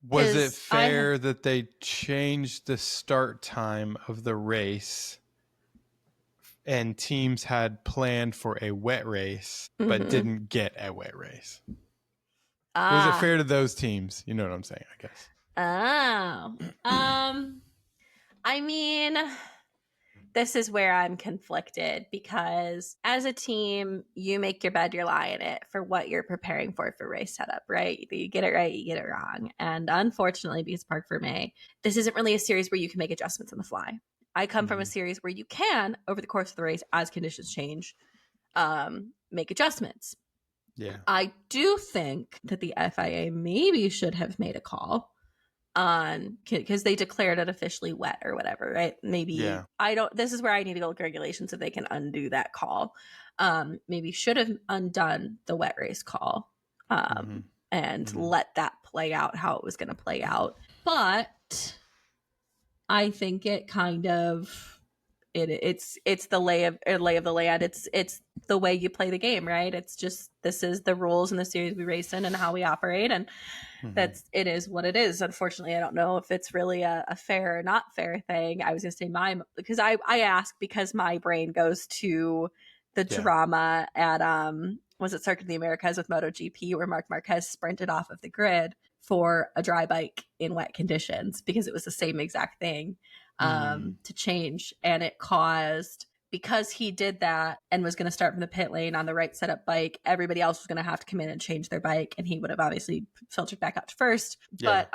was it fair that they changed the start time of the race and teams had planned for a wet race but didn't get a wet race? Was it fair to those teams? You know what I'm saying, I guess. Oh, I mean, this is where I'm conflicted, because as a team, you make your bed, you lie in it for what you're preparing for race setup, right? You get it right, you get it wrong. And unfortunately, because Park Fermé, this isn't really a series where you can make adjustments on the fly. I come from a series where you can, over the course of the race, as conditions change, make adjustments. Yeah. I do think that the FIA maybe should have made a call on, because they declared it officially wet or whatever, right? Maybe this is where I need to go look at regulations if they can undo that call. Maybe should have undone the wet race call and let that play out how it was going to play out. But I think it kind of it's the lay of the land. It's the way you play the game, right? It's just, this is the rules in the series we race in and how we operate, and it is what it is. Unfortunately, I don't know if it's really a fair or not fair thing. I was gonna say because I ask because my brain goes to the drama at was it Circuit of the Americas with MotoGP, where Marc Marquez sprinted off of the grid for a dry bike in wet conditions, because it was the same exact thing to change, and it caused, because he did that and was going to start from the pit lane on the right setup bike, everybody else was going to have to come in and change their bike, and he would have obviously filtered back out first. But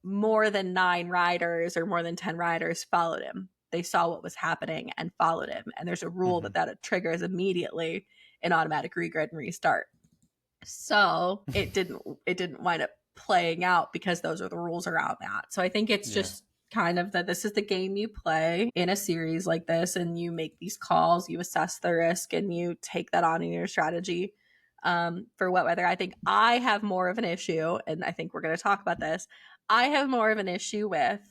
more than 9 riders or more than 10 riders followed him. They saw what was happening and followed him, and there's a rule that triggers immediately an automatic regrid and restart. So it didn't wind up playing out, because those are the rules around that. So I think it's just kind of that this is the game you play in a series like this, and you make these calls, you assess the risk, and you take that on in your strategy for wet weather. I think I have more of an issue, and I think we're going to talk about this. I have more of an issue with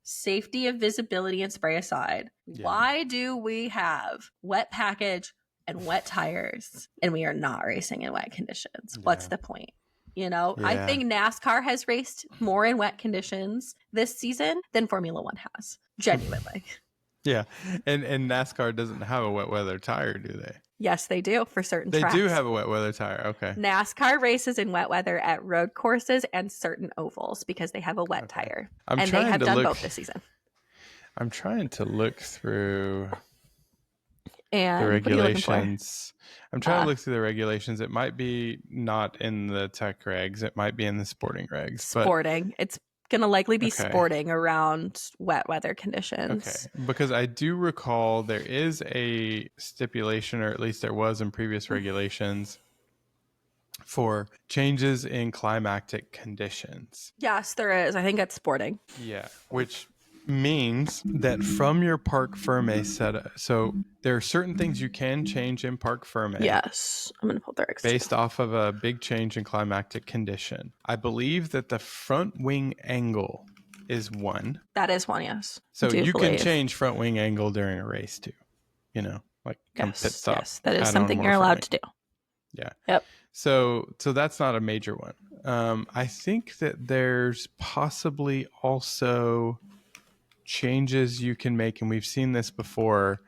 safety of visibility and spray aside. Why do we have wet package and wet tires and we are not racing in wet conditions? What's the point? I think NASCAR has raced more in wet conditions this season than Formula One has, genuinely. And NASCAR doesn't have a wet weather tire, do they? Yes, they do, for certain tracks. They do have a wet weather tire, okay. NASCAR races in wet weather at road courses and certain ovals because they have a wet tire. And they have done both this season. I'm trying to look through and the regulations. What are you looking for? I'm trying to look through the regulations. It might be not in the tech regs. It might be in the sporting regs. Sporting. It's going to likely be sporting around wet weather conditions. Okay. Because I do recall there is a stipulation, or at least there was in previous regulations, for changes in climatic conditions. Yes, there is. I think it's sporting. Yeah, which means that from your Parc Fermé setup, so there are certain things you can change in Parc Fermé. Yes, I'm going to pull their based off of a big change in climatic condition. I believe that the front wing angle is one. That is one, yes. So you can change front wing angle during a race too. You know, like come pit stop. Yes, that is something you're allowed to do. Yeah. Yep. So that's not a major one. I think that there's possibly also changes you can make, and we've seen this before,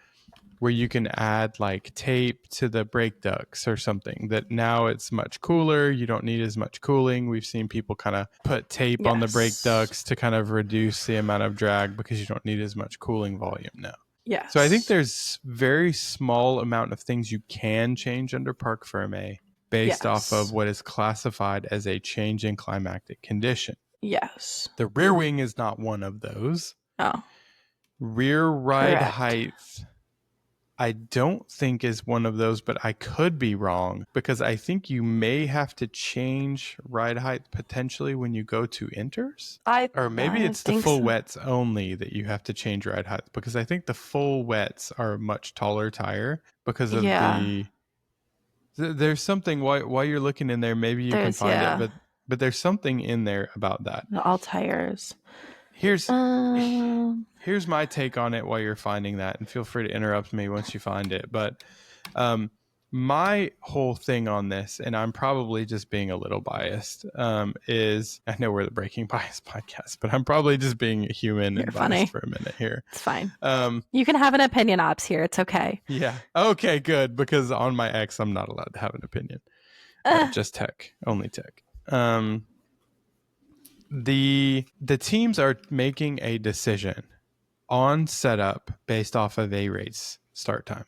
where you can add like tape to the brake ducts or something, that now it's much cooler. You don't need as much cooling. We've seen people kind of put tape on the brake ducts to kind of reduce the amount of drag because you don't need as much cooling volume now. Yes. So I think there's very small amount of things you can change under Parc Fermé based off of what is classified as a change in climatic condition. Yes. The rear wing is not one of those. Oh. Rear ride height, I don't think is one of those, but I could be wrong, because I think you may have to change ride height potentially when you go to inters. Or maybe it's the full wets only that you have to change ride height, because I think the full wets are a much taller tire because of there's something while you're looking in there, maybe you can find it, but there's something in there about that. All tires. Here's my take on it while you're finding that, and feel free to interrupt me once you find it. But my whole thing on this, and I'm probably just being a little biased, is, I know we're the Breaking Bias podcast, but I'm probably just being a human and biased for a minute here. It's fine. You can have an opinion, Obbs, here. It's okay. Yeah. Okay, good. Because on my X, I'm not allowed to have an opinion. Just tech. Only tech. The teams are making a decision on setup based off of a race start time.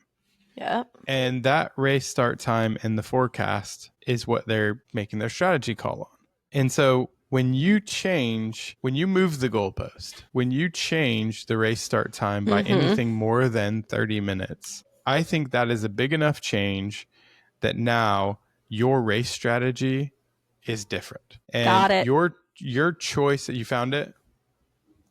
Yeah. And that race start time in the forecast is what they're making their strategy call on. And so when you move the goalpost, when you change the race start time by anything more than 30 minutes, I think that is a big enough change that now your race strategy is different. And got it. Your choice that you found it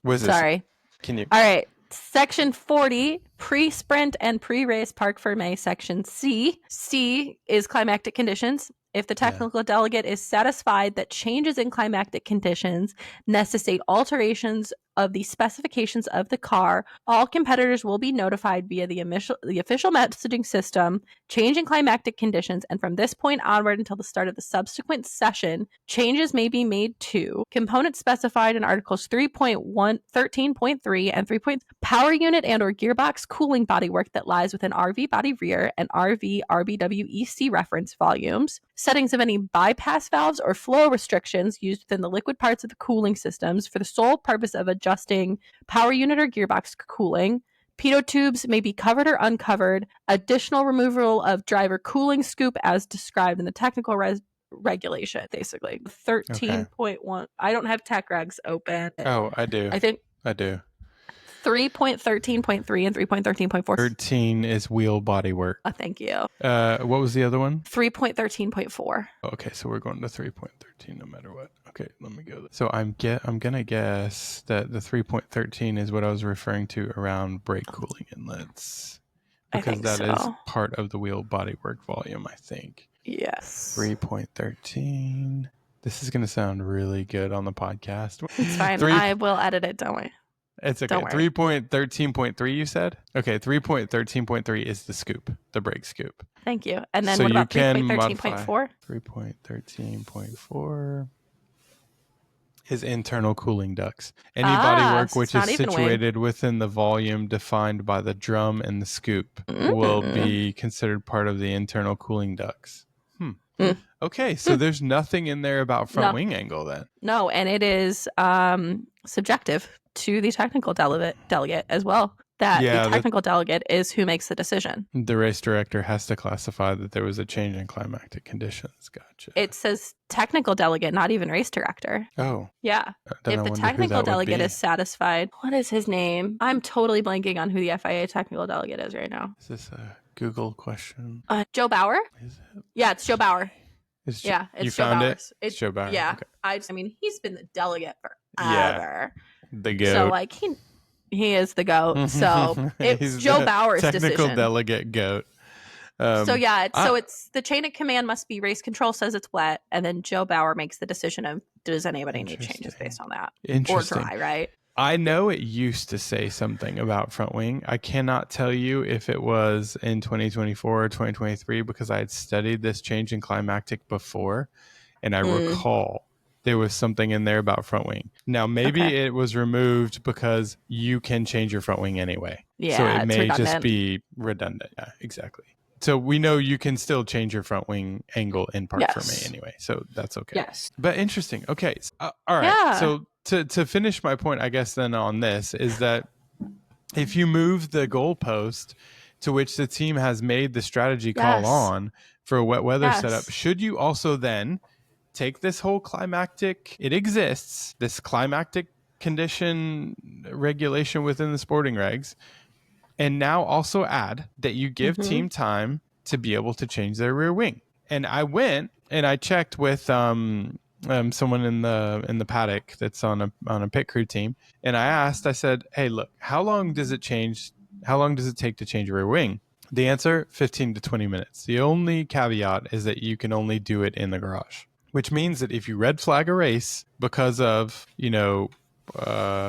was sorry. Can you? All right. Section 40, pre-sprint and pre-race Parc Fermé. Section C. C is climactic conditions. If the technical delegate is satisfied that changes in climactic conditions necessitate alterations of the specifications of the car, all competitors will be notified via the official messaging system, change in climactic conditions, and from this point onward until the start of the subsequent session, changes may be made to components specified in Articles 3.1, 13.3, and 3. Power unit and or gearbox cooling bodywork that lies within RV body rear and RV RBWEC reference volumes, settings of any bypass valves or flow restrictions used within the liquid parts of the cooling systems for the sole purpose of adjusting power unit or gearbox cooling. Pitot tubes may be covered or uncovered. Additional removal of driver cooling scoop as described in the technical regulation, basically. 13.1. I don't have tech regs open. Oh, I do. I do. 3.13.3 and 3.13.4. 13 is wheel body work. Oh, thank you. What was the other one? 3.13.4. Okay, so we're going to 3.13 no matter what. Okay, let me go. So I'm gonna guess that the 3.13 is what I was referring to around brake cooling inlets, because that is part of the wheel body work volume, I think. Yes. 3.13. This is gonna sound really good on the podcast. It's fine. I will edit it. Don't worry. It's okay. 3.13.3 you said? Okay, 3.13.3 is the scoop, the brake scoop. Thank you. And then what about 3.13.4? 3.13.4 is internal cooling ducts. Any bodywork which is situated within the volume defined by the drum and the scoop will be considered part of the internal cooling ducts. Okay, so there's nothing in there about front wing angle then. No, and it is subjective to the technical delegate as well. That the technical delegate is who makes the decision. The race director has to classify that there was a change in climactic conditions. Gotcha. It says technical delegate, not even race director. Oh. Yeah. If the technical delegate is satisfied, what is his name? I'm totally blanking on who the FIA technical delegate is right now. Is this a Google question? Joe Bauer? Is it? Yeah, it's Joe Bauer. It's Joe Bauer. It's Joe Bauer. Yeah. Okay. I mean, he's been the delegate forever. Yeah. The goat. So, like, he is the GOAT. So it's Joe Bauer's decision. Technical delegate GOAT. It's the chain of command must be race control says it's wet, and then Joe Bauer makes the decision of does anybody need changes based on that? Interesting. Or dry, right? I know it used to say something about front wing. I cannot tell you if it was in 2024 or 2023 because I had studied this change in climactic before, and I recall there was something in there about front wing. Now, maybe it was removed because you can change your front wing anyway. Yeah, so it may redundant. just be redundant. Yeah, exactly. So we know you can still change your front wing angle in Park Fermé anyway. So that's okay. Yes. But interesting. Okay. All right. Yeah. So to finish my point, I guess then on this is that if you move the goalpost to which the team has made the strategy call on for a wet weather setup, should you also then take this whole climactic, it exists, this climactic condition regulation within the sporting regs, and now also add that you give team time to be able to change their rear wing. And I went and I checked with someone in the paddock that's on a pit crew team, and I said, hey, look, how long does it take to change a rear wing? The answer, 15 to 20 minutes. The only caveat is that you can only do it in the garage, which means that if you red flag a race because of,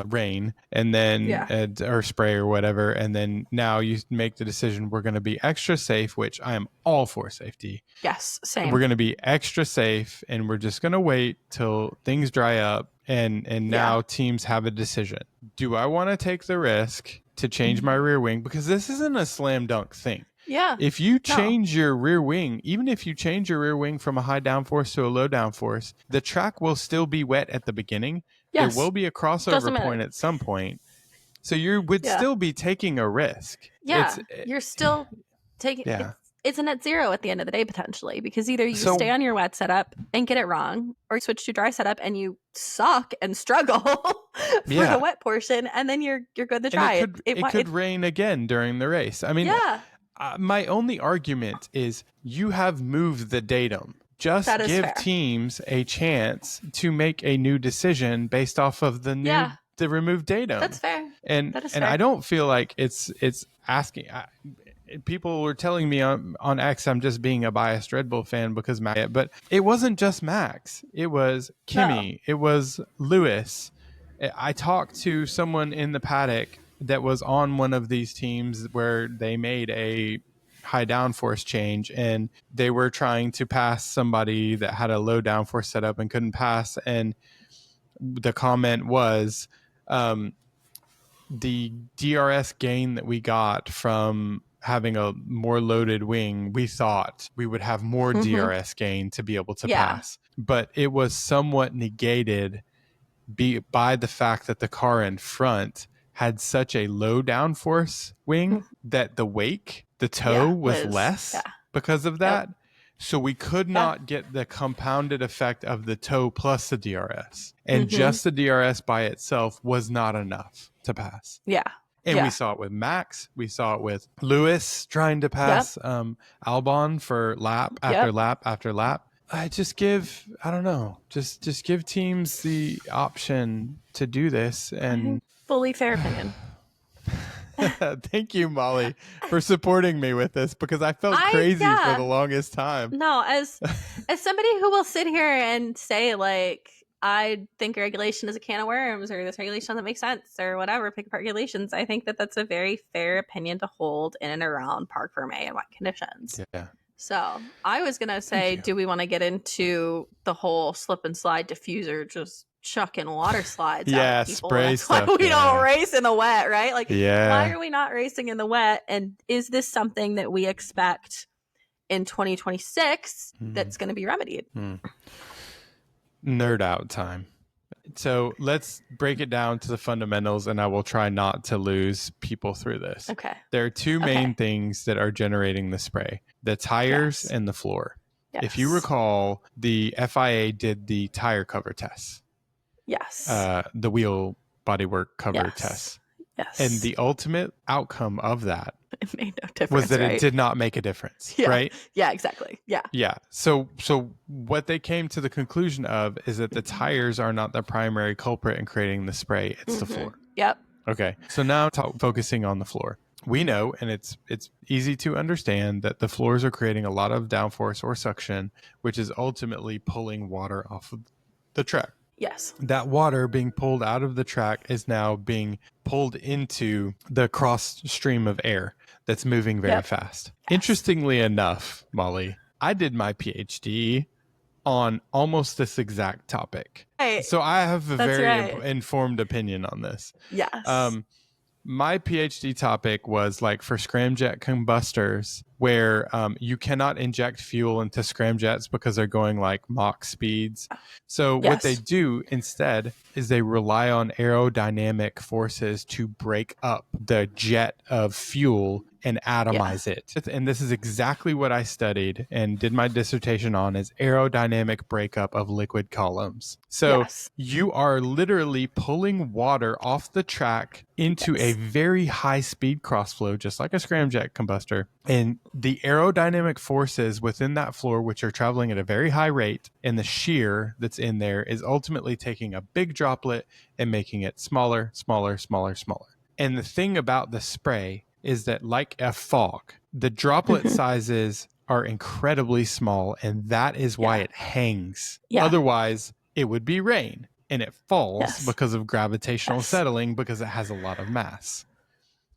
rain and then or spray or whatever, and then now you make the decision, we're going to be extra safe, which I am all for safety. Yes, same. We're going to be extra safe, and we're just going to wait till things dry up, and now teams have a decision. Do I want to take the risk to change my rear wing? Because this isn't a slam dunk thing. Yeah. If you change your rear wing, even if you change your rear wing from a high downforce to a low downforce, the track will still be wet at the beginning. Yes. There will be a crossover point at some point. So you would still be taking a risk. Yeah. You're still taking it's a net zero at the end of the day, potentially, because either you stay on your wet setup and get it wrong, or you switch to dry setup and you suck and struggle for the wet portion, and then you're good to try. It could rain again during the race. I mean, my only argument is you have moved the datum. Just give teams a chance to make a new decision based off of the removed datum. That's fair. And I don't feel like it's asking. People were telling me on X I'm just being a biased Red Bull fan because but it wasn't just Max. It was Kimi. It was Lewis. I talked to someone in the paddock that was on one of these teams where they made a high downforce change, and they were trying to pass somebody that had a low downforce setup and couldn't pass. And the comment was, the DRS gain that we got from having a more loaded wing, we thought we would have more DRS gain to be able to pass, but it was somewhat negated by the fact that the car in front had such a low downforce wing that the toe was less because of that. So we could not get the compounded effect of the toe plus the DRS. And just the DRS by itself was not enough to pass. Yeah. And we saw it with Max. We saw it with Lewis trying to pass Albon for lap after lap after lap. Just give teams the option to do this. And fully fair opinion. Thank you, Molly, for supporting me with this, because I felt crazy for the longest time. No, as somebody who will sit here and say, like, I think regulation is a can of worms, or this regulation doesn't make sense, or whatever, pick apart regulations, I think that that's a very fair opinion to hold in and around Parc Fermé and wet conditions. Yeah. So I was going to say, do we want to get into the whole slip and slide diffuser just chucking water slides out people? Spray That's stuff. why we don't race in the wet, right? Like, why are we not racing in the wet? And is this something that we expect in 2026 that's going to be remedied? Nerd out time. So let's break it down to the fundamentals, and I will try not to lose people through this. Okay. There are two main things that are generating the spray: the tires and the floor. Yes. If you recall, the FIA did the tire cover tests. Yes. The wheel bodywork cover tests. Yes. And the ultimate outcome of that it made no difference, was that it did not make a difference, right? Yeah, exactly. Yeah. Yeah. So what they came to the conclusion of is that the tires are not the primary culprit in creating the spray. It's the floor. Yep. Okay. So now focusing on the floor. We know, and it's easy to understand, that the floors are creating a lot of downforce or suction, which is ultimately pulling water off of the track. Yes. That water being pulled out of the track is now being pulled into the cross stream of air that's moving very fast. Yes. Interestingly enough, Molly, I did my PhD on almost this exact topic. Right. So I have a very informed opinion on this. Yes. My PhD topic was like for scramjet combustors, where you cannot inject fuel into scramjets because they're going like Mach speeds. So what they do instead is they rely on aerodynamic forces to break up the jet of fuel and atomize it. And this is exactly what I studied and did my dissertation on, is aerodynamic breakup of liquid columns. So you are literally pulling water off the track into a very high speed crossflow, just like a scramjet combustor. And the aerodynamic forces within that floor, which are traveling at a very high rate, and the shear that's in there is ultimately taking a big droplet and making it smaller, smaller, smaller, smaller. And the thing about the spray is that, like a fog, the droplet sizes are incredibly small, and that is why it hangs. Otherwise, it would be rain, and it falls because of gravitational settling, because it has a lot of mass.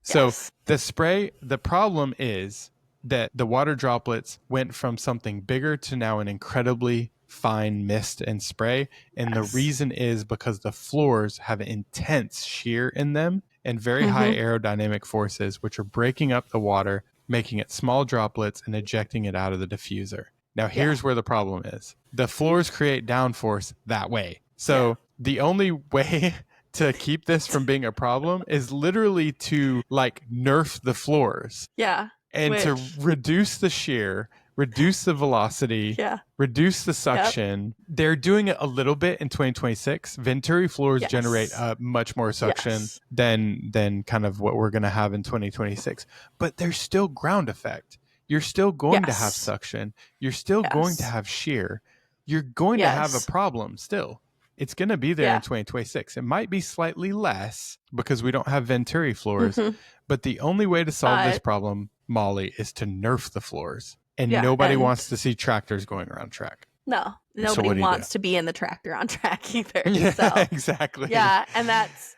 So the spray, the problem is that the water droplets went from something bigger to now an incredibly fine mist and spray. And the reason is because the floors have intense shear in them and very high aerodynamic forces, which are breaking up the water, making it small droplets and ejecting it out of the diffuser. Now, here's where the problem is. The floors create downforce that way. So the only way to keep this from being a problem is literally to like nerf the floors. Yeah. And to reduce the shear, reduce the velocity, reduce the suction. They're doing it a little bit in 2026. Venturi floors generate much more suction than kind of what we're going to have in 2026. But there's still ground effect. You're still going to have suction. You're still going to have shear. You're going to have a problem still. It's going to be there in 2026. It might be slightly less because we don't have Venturi floors. But the only way to solve this problem, Molly, is to nerf the floors. And nobody wants to see tractors going around track. No, nobody wants to be in the tractor on track either. Yeah, so. Exactly. Yeah, and that's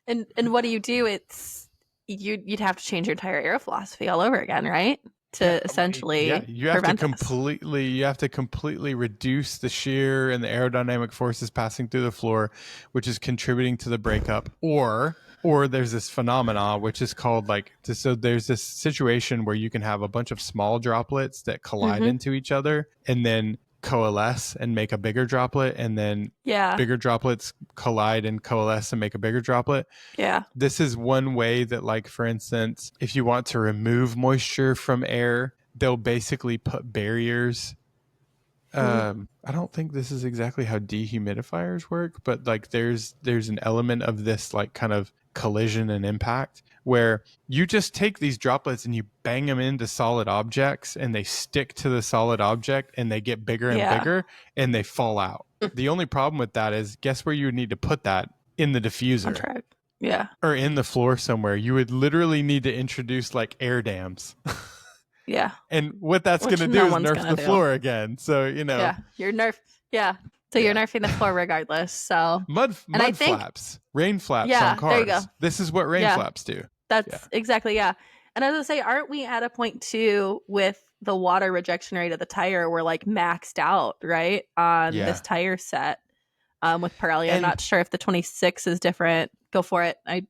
and what do? It's you'd have to change your entire aero philosophy all over again, right? To essentially you have to completely reduce the shear and the aerodynamic forces passing through the floor, which is contributing to the breakup. Or there's this phenomena which is called so there's this situation where you can have a bunch of small droplets that collide into each other and then coalesce and make a bigger droplet, and then bigger droplets collide and coalesce and make a bigger droplet. This is one way that, like, for instance, if you want to remove moisture from air, they'll basically put barriers. I don't think this is exactly how dehumidifiers work, but like there's an element of this like kind of collision and impact where you just take these droplets and you bang them into solid objects and they stick to the solid object and they get bigger and bigger and they fall out. The only problem with that is, guess where you would need to put that? In the diffuser. Or in the floor somewhere. You would literally need to introduce like air dams. And what that's going to do is nerf the floor again. So, you know. You're So you're nerfing the floor regardless. So mud flaps, rain flaps on cars. There you go. This is what rain flaps do. That's exactly, And I was gonna say, aren't we at a point too with the water rejection rate of the tire? We're like maxed out, right, on this tire set with Pirelli. I'm not sure if the 26 is different. Go for it. I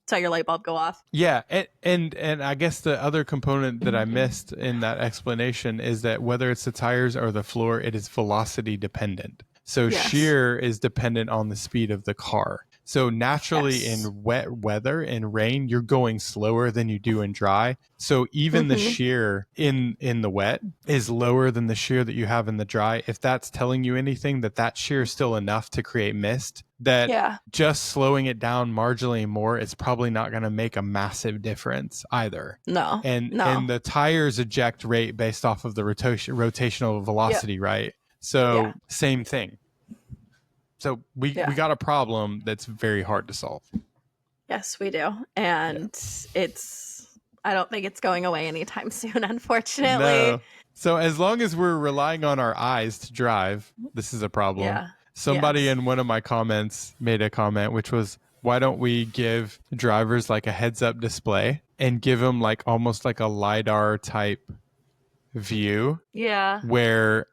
saw your light bulb go off. Yeah, and I guess the other component that I missed in that explanation is that whether it's the tires or the floor, it is velocity dependent. So shear is dependent on the speed of the car. So naturally in wet weather, in rain, you're going slower than you do in dry. So even the shear in the wet is lower than the shear that you have in the dry. If that's telling you anything, that shear is still enough to create mist, that just slowing it down marginally more is probably not going to make a massive difference either. No. And the tires eject rate based off of the rotational velocity, right? So same thing. So we got a problem that's very hard to solve. Yes, we do. And I don't think it's going away anytime soon, unfortunately. No. So as long as we're relying on our eyes to drive, this is a problem. Yeah. Somebody in one of my comments made a comment, which was, why don't we give drivers like a heads up display and give them like almost like a LiDAR type view? Yeah. Where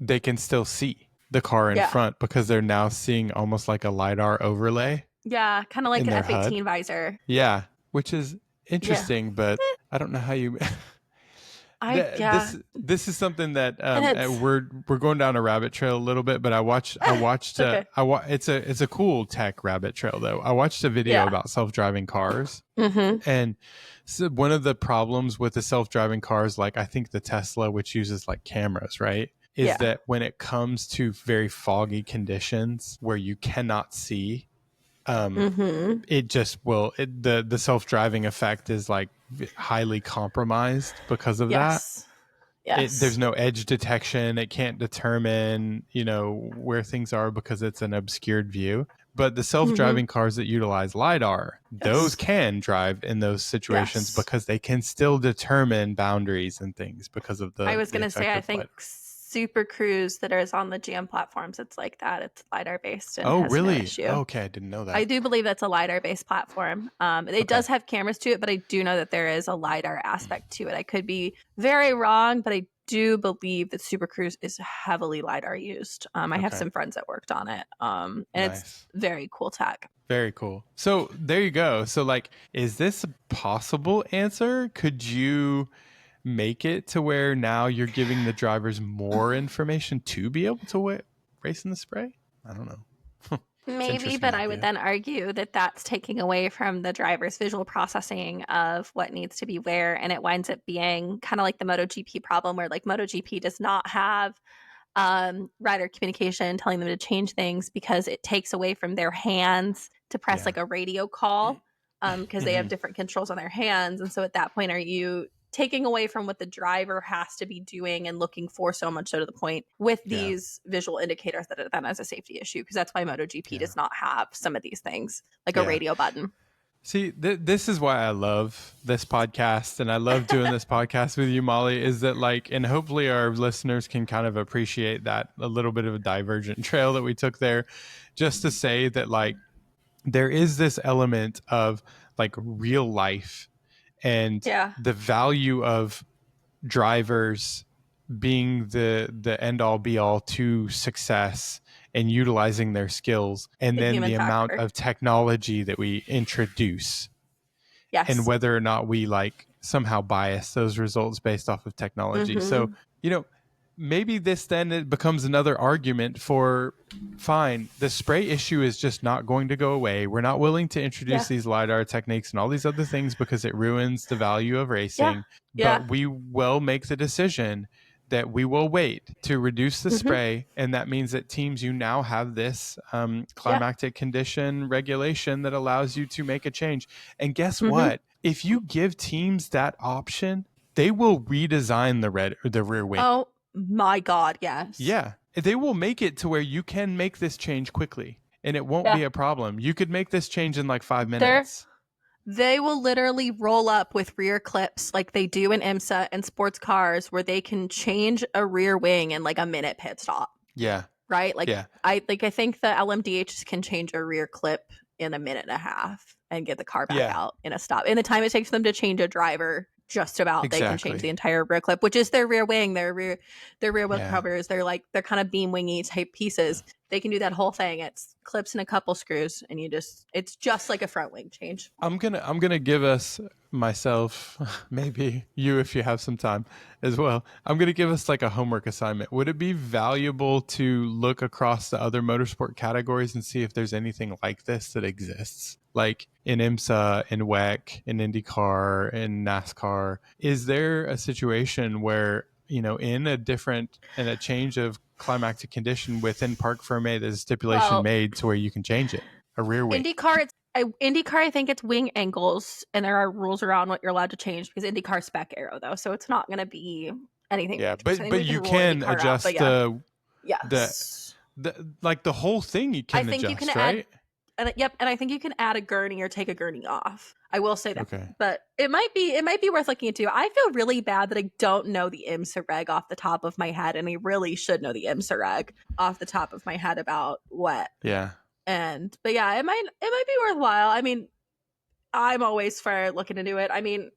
they can still see the car in front because they're now seeing almost like a LiDAR overlay. Yeah, kind of like an F-18 visor. Yeah, which is interesting, but I don't know how you... This is something that we're going down a rabbit trail a little bit, but I watched it's a cool tech rabbit trail though. I watched a video about self-driving cars, and so one of the problems with the self-driving cars, like I think the Tesla, which uses like cameras, right, is that when it comes to very foggy conditions where you cannot see, it just will. The self-driving effect is like highly compromised because of that. Yes. There's no edge detection. It can't determine, where things are because it's an obscured view. But the self-driving cars that utilize LiDAR, those can drive in those situations because they can still determine boundaries and things because of the. I was going to say, I think LiDAR. Super Cruise that is on the GM platforms, it's like that. It's LiDAR based. And has really? No issue. Okay, I didn't know that. I do believe that's a LiDAR based platform. It does have cameras to it, but I do know that there is a LiDAR aspect to it. I could be very wrong, but I do believe that Super Cruise is heavily LiDAR used. I have some friends that worked on it, and it's very cool tech. Very cool. So there you go. So like, is this a possible answer? Could you make it to where now you're giving the drivers more information to be able to race in the spray? I don't know. Maybe, but I would then argue that that's taking away from the driver's visual processing of what needs to be where, and it winds up being kind of like the MotoGP problem where like MotoGP does not have rider communication telling them to change things because it takes away from their hands to press like a radio call because they have different controls on their hands. And so at that point, are you taking away from what the driver has to be doing and looking for, so much so to the point with these visual indicators that it then as a safety issue? Because that's why MotoGP does not have some of these things like a radio button. See, this is why I love this podcast, and I love doing this podcast with you, Molly, is that like, and hopefully our listeners can kind of appreciate that a little bit of a divergent trail that we took there, just to say that like there is this element of like real life and the value of drivers being the end all be all to success and utilizing their skills, and then the amount of technology that we introduce, and whether or not we like somehow bias those results based off of technology. So, maybe this then it becomes another argument for, fine, the spray issue is just not going to go away. We're not willing to introduce these LiDAR techniques and all these other things because it ruins the value of racing. But we will make the decision that we will wait to reduce the spray. And that means that teams, you now have this climactic condition regulation that allows you to make a change. And guess what? If you give teams that option, they will redesign the rear wing. Oh my God, yes. Yeah. They will make it to where you can make this change quickly and it won't be a problem. You could make this change in like 5 minutes. They will literally roll up with rear clips like they do in IMSA and sports cars where they can change a rear wing in like a minute pit stop. Yeah. Right? Like I think the LMDHs can change a rear clip in a minute and a half and get the car back out in a stop. In the time it takes them to change a driver, just about they can change the entire rear clip, which is their rear wing, their rear wheel covers. They're kind of beam wingy type pieces. They can do that whole thing. It's clips and a couple screws, and it's just like a front wing change. I'm gonna give us myself, maybe you if you have some time as well, I'm going to give us like a homework assignment. Would it be valuable to look across the other motorsport categories and see if there's anything like this that exists? Like in IMSA, in WEC, in IndyCar, in NASCAR, is there a situation where, you know, in a change of climactic condition within Parc Fermé, there's a stipulation made to where you can change it? A rear wing. IndyCar, I think it's wing angles, and there are rules around what you're allowed to change because IndyCar spec aero though, so it's not going to be anything. Yeah, but you can adjust the like the whole thing. You can adjust, you can right? And I think you can add a gurney or take a gurney off. I will say that. Okay. But it might be worth looking into. I feel really bad that I don't know the IMSA reg off the top of my head, and I really should know the IMSA reg off the top of my head about what. Yeah. But yeah, it might be worthwhile. I mean, I'm always for looking into it. I mean,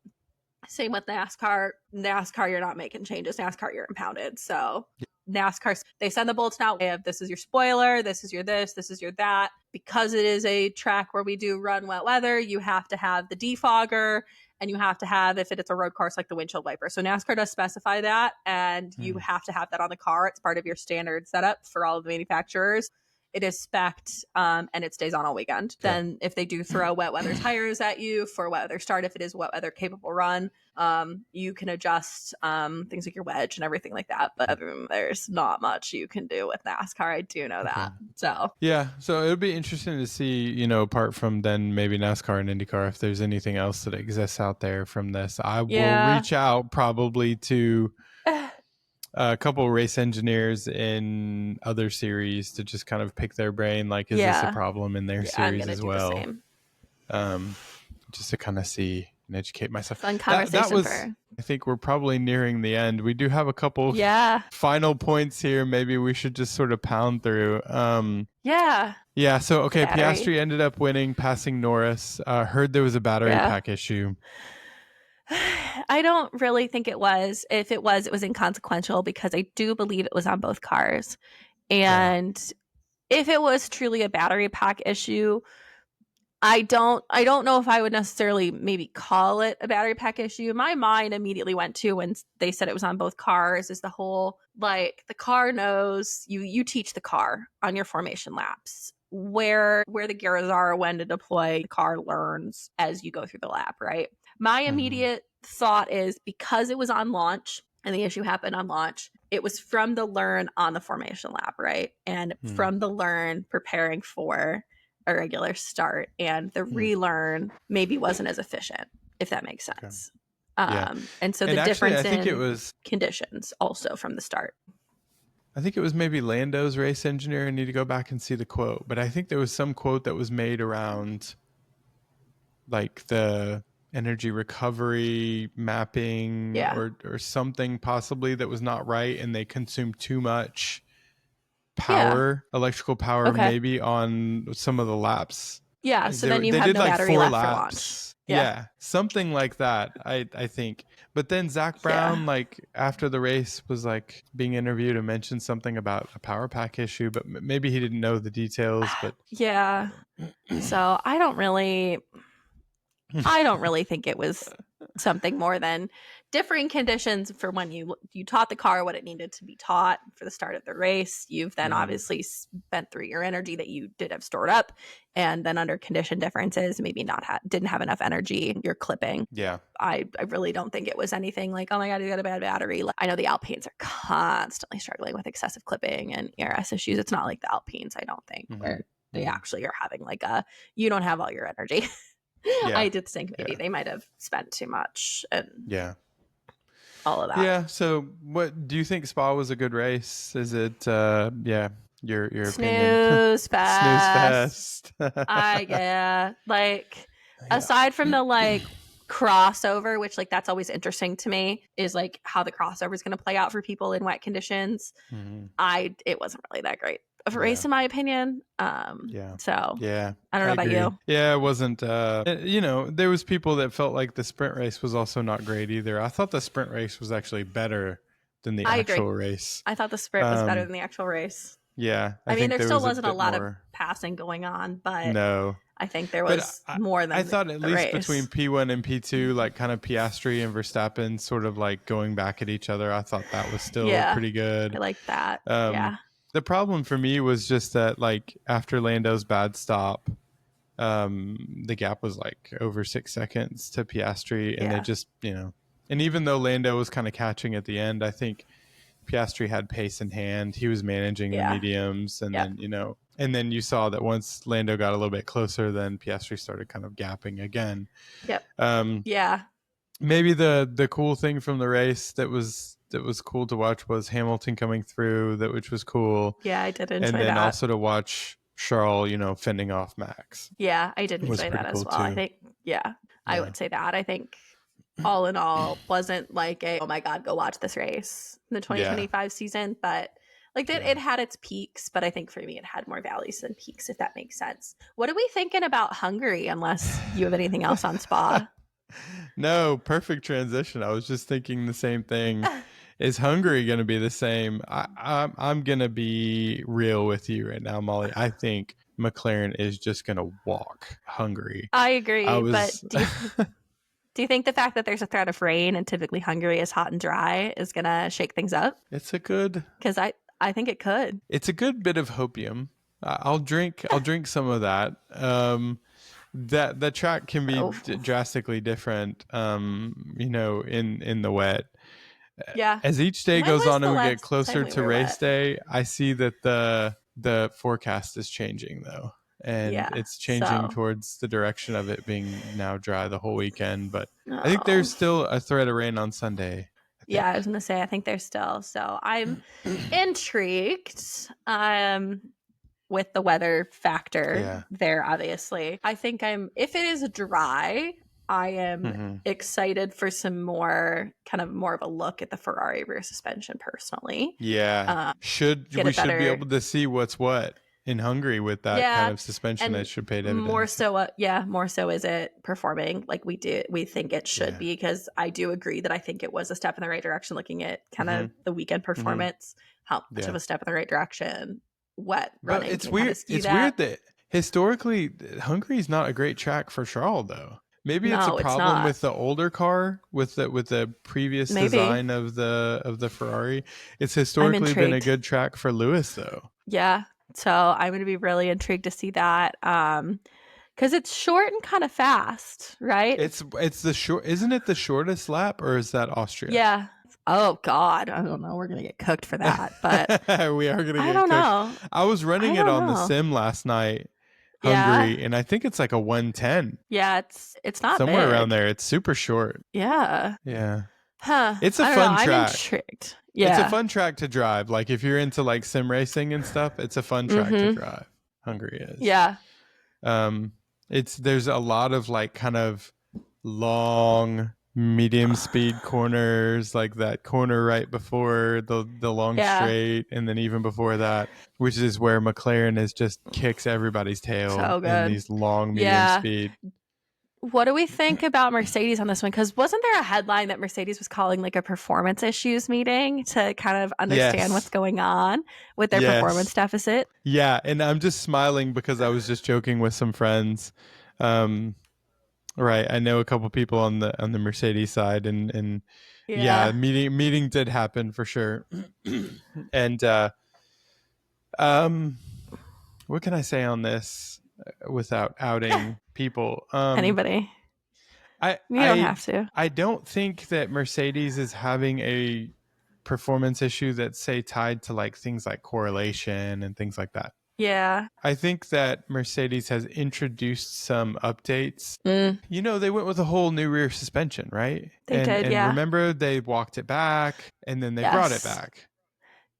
same with NASCAR. NASCAR, you're not making changes. NASCAR, you're impounded. So NASCAR, they send the bulletin out. This is your spoiler. This is your this. This is your that. Because it is a track where we do run wet weather, you have to have the defogger, and you have to have, if it's a road course, like the windshield wiper. So NASCAR does specify that, and you have to have that on the car. It's part of your standard setup for all of the manufacturers. It is spec'd, and it stays on all weekend. Yeah. Then if they do throw wet weather tires at you for wet weather start, if it is wet weather capable run, you can adjust things like your wedge and everything like that. But there's not much you can do with NASCAR. I do know that. So yeah, so it would be interesting to see, you know, apart from then maybe NASCAR and IndyCar, if there's anything else that exists out there from this. I will reach out probably to a couple of race engineers in other series to just kind of pick their brain. Like, is this a problem in their series as well? Just to kind of see and educate myself. Fun conversation. I think we're probably nearing the end. We do have a couple final points here. Maybe we should just sort of pound through. Yeah. So, okay. Piastri ended up winning, passing Norris. Heard there was a battery pack issue. I don't really think it was. If it was inconsequential because I do believe it was on both cars. And if it was truly a battery pack issue, I don't know if I would necessarily maybe call it a battery pack issue. My mind immediately went to when they said it was on both cars is the whole, like, the car knows, you teach the car on your formation laps where the gears are, when to deploy. The car learns as you go through the lap, right? My immediate thought is because it was on launch and the issue happened on launch, it was from the learn on the formation lap, right? And from the learn preparing for a regular start, and the relearn maybe wasn't as efficient, if that makes sense. And so the difference in conditions also from the start. I think it was maybe Lando's race engineer. I need to go back and see the quote, but I think there was some quote that was made around like the energy recovery mapping or something possibly that was not right, and they consumed too much power, electrical power, maybe on some of the laps. Yeah, so then you have no battery left for launch. Yeah, something like that, I think. But then Zach Brown, like after the race, was like being interviewed and mentioned something about a power pack issue, but maybe he didn't know the details. But so I don't really think it was something more than differing conditions for when you taught the car what it needed to be taught for the start of the race. You've then obviously spent through your energy that you did have stored up, and then under condition differences, maybe didn't have enough energy. You're clipping. Yeah, I really don't think it was anything like, oh my god, you got a bad battery. I know the Alpines are constantly struggling with excessive clipping and ERS issues. It's not like the Alpines, I don't think, where they actually are having like you don't have all your energy. I did think maybe they might have spent too much and all of that. Yeah. So what do you think? Spa was a good race? Is it your opinion? Snooze fest. Aside from the like crossover, which like that's always interesting to me, is like how the crossover is going to play out for people in wet conditions. It wasn't really that great of a race in my opinion. So I don't know about you. Yeah, it wasn't there was people that felt like the sprint race was also not great either. I thought the sprint race was actually better than the actual race. I thought the sprint was better than the actual race. Yeah. I mean, there still wasn't a lot of passing going on, but no. I think there was more than I thought at least race. between P1 and P2, like kind of Piastri and Verstappen sort of like going back at each other. I thought that was still pretty good. I like that. The problem for me was just that like after Lando's bad stop, the gap was like over 6 seconds to Piastri, and they just, and even though Lando was kind of catching at the end, I think Piastri had pace in hand. He was managing the mediums, and then, and then you saw that once Lando got a little bit closer, then Piastri started kind of gapping again. Maybe the cool thing from the race that was cool to watch was Hamilton coming through, which was cool. Yeah, I did enjoy that. And then also to watch Charles, fending off Max. Yeah, I did enjoy that as well. Too. I think, I would say that. I think all in all wasn't like oh my God, go watch this race in the 2025 season, but like it had its peaks, but I think for me it had more valleys than peaks, if that makes sense. What are we thinking about Hungary, unless you have anything else on Spa? No, perfect transition. I was just thinking the same thing. Is Hungary going to be the same? I'm going to be real with you right now, Molly. I think McLaren is just going to walk Hungary. I agree, but do you think the fact that there's a threat of rain and typically Hungary is hot and dry is going to shake things up? It's a good... Because I think it could. It's a good bit of hopium. I'll drink some of that. That the track can be drastically different, in the wet. Yeah. As each day goes on and we get closer to race day, I see that the forecast is changing though. And it's changing towards the direction of it being now dry the whole weekend. But I think there's still a threat of rain on Sunday. I was going to say, I think there's still. So I'm intrigued with the weather factor there, obviously. I think if it is dry, I am excited for some more of a look at the Ferrari rear suspension personally. Yeah. We should be able to see what's what in Hungary with that kind of suspension. That should pay dividends. More so is it performing like we think it should be, because I do agree that I think it was a step in the right direction looking at kind of the weekend performance, how much of a step in the right direction wet running. It's weird. It's weird that historically Hungary's not a great track for Charles though. Maybe it's a problem with the older car, with the previous design of the Ferrari. It's historically been a good track for Lewis, though. Yeah, so I'm going to be really intrigued to see that, because it's short and kind of fast, right? It's the short. Isn't it the shortest lap, or is that Austria? Yeah. Oh God, I don't know. We're going to get cooked for that, but we are going to. I don't know. I was running it on the sim last night. Hungary, and I think it's like a 110. Yeah, it's not somewhere big. around there. It's super short. Yeah. Huh. It's a fun track. I'm intrigued. Yeah. It's a fun track to drive. Like if you're into like sim racing and stuff, it's a fun track to drive. Hungary is. Yeah. There's a lot of like kind of long medium speed corners, like that corner right before the long straight, and then even before that, which is where McLaren just kicks everybody's tail in these long medium speed. What do we think about Mercedes on this one? Because wasn't there a headline that Mercedes was calling like a performance issues meeting to kind of understand what's going on with their performance deficit? Yeah, and I'm just smiling because I was just joking with some friends. Right, I know a couple people on the Mercedes side, and meeting did happen for sure. And what can I say on this without outing people? Anybody? You don't have to. I don't think that Mercedes is having a performance issue that's tied to like things like correlation and things like that. Yeah. I think that Mercedes has introduced some updates. They went with a whole new rear suspension, right? They did. Remember, they walked it back and then they brought it back.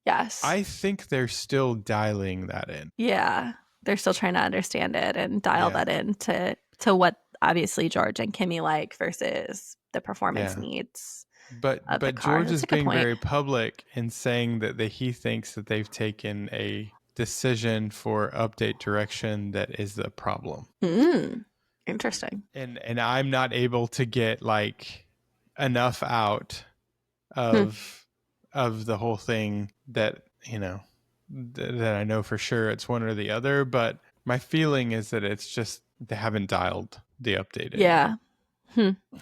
Yes. I think they're still dialing that in. Yeah. They're still trying to understand it and dial that in to what obviously George and Kimi like versus the performance needs. But George is being very public in saying that he thinks that they've taken a decision for update direction that is the problem. Interesting. And I'm not able to get like enough out of the whole thing that that I know for sure it's one or the other, but my feeling is that it's just they haven't dialed the update in. Yeah.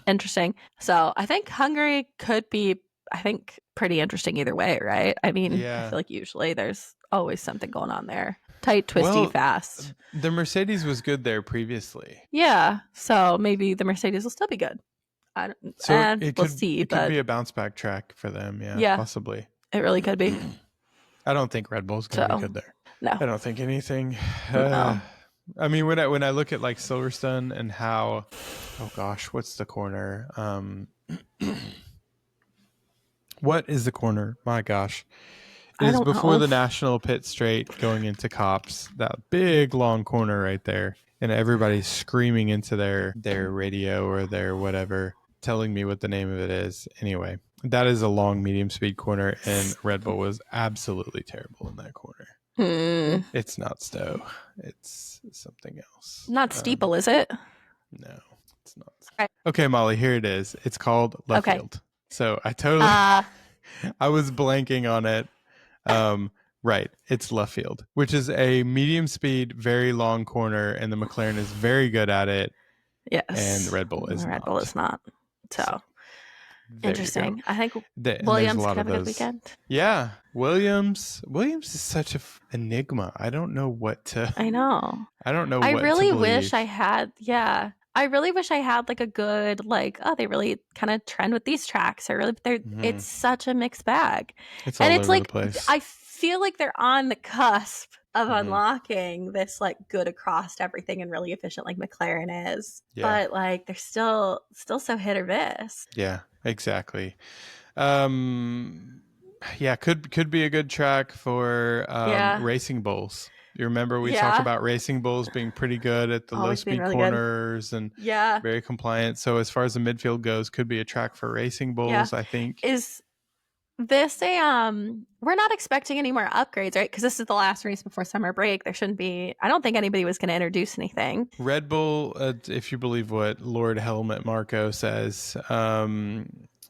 Interesting. So I think Hungary could be, I think, pretty interesting either way, right? I mean, I feel like usually there's always something going on there. Tight, twisty, fast. The Mercedes was good there previously. Yeah. So maybe the Mercedes will still be good. We'll see. It could be a bounce back track for them. Yeah. Possibly. It really could be. I don't think Red Bull's going to be good there. No. I don't think anything. No. I mean, when I look at like Silverstone and how, oh gosh, what's the corner? What is the corner? My gosh. It is before the national pit straight going into Copse, that big long corner right there. And everybody's screaming into their radio or their whatever, telling me what the name of it is. Anyway, that is a long medium speed corner, and Red Bull was absolutely terrible in that corner. It's not Stowe. It's something else. Not Steeple, is it? No, it's not. Right. Okay, Molly, here it is. It's called Luffield. So I totally, I was blanking on it. Right, it's Luffield, which is a medium speed, very long corner, and the McLaren is very good at it. Yes, and the Red Bull is not. So interesting. I think Williams could have a good weekend. Yeah, Williams is such an enigma. I don't know what to. I know. I don't know. I really wish I had. Yeah. I really wish I had like a good they really kind of trend with these tracks. It's such a mixed bag. It's all over the place. I feel like they're on the cusp of unlocking this like good across everything and really efficient like McLaren is. Yeah. But like they're still so hit or miss. Yeah, exactly. Yeah, could be a good track for Racing Bulls. You remember we talked about Racing Bulls being pretty good at the low speed corners and very compliant. So as far as the midfield goes, could be a track for Racing Bulls, I think. Is this we're not expecting any more upgrades, right? Because this is the last race before summer break. There shouldn't be, I don't think anybody was going to introduce anything. Red Bull, if you believe what Lord Helmut Marko says,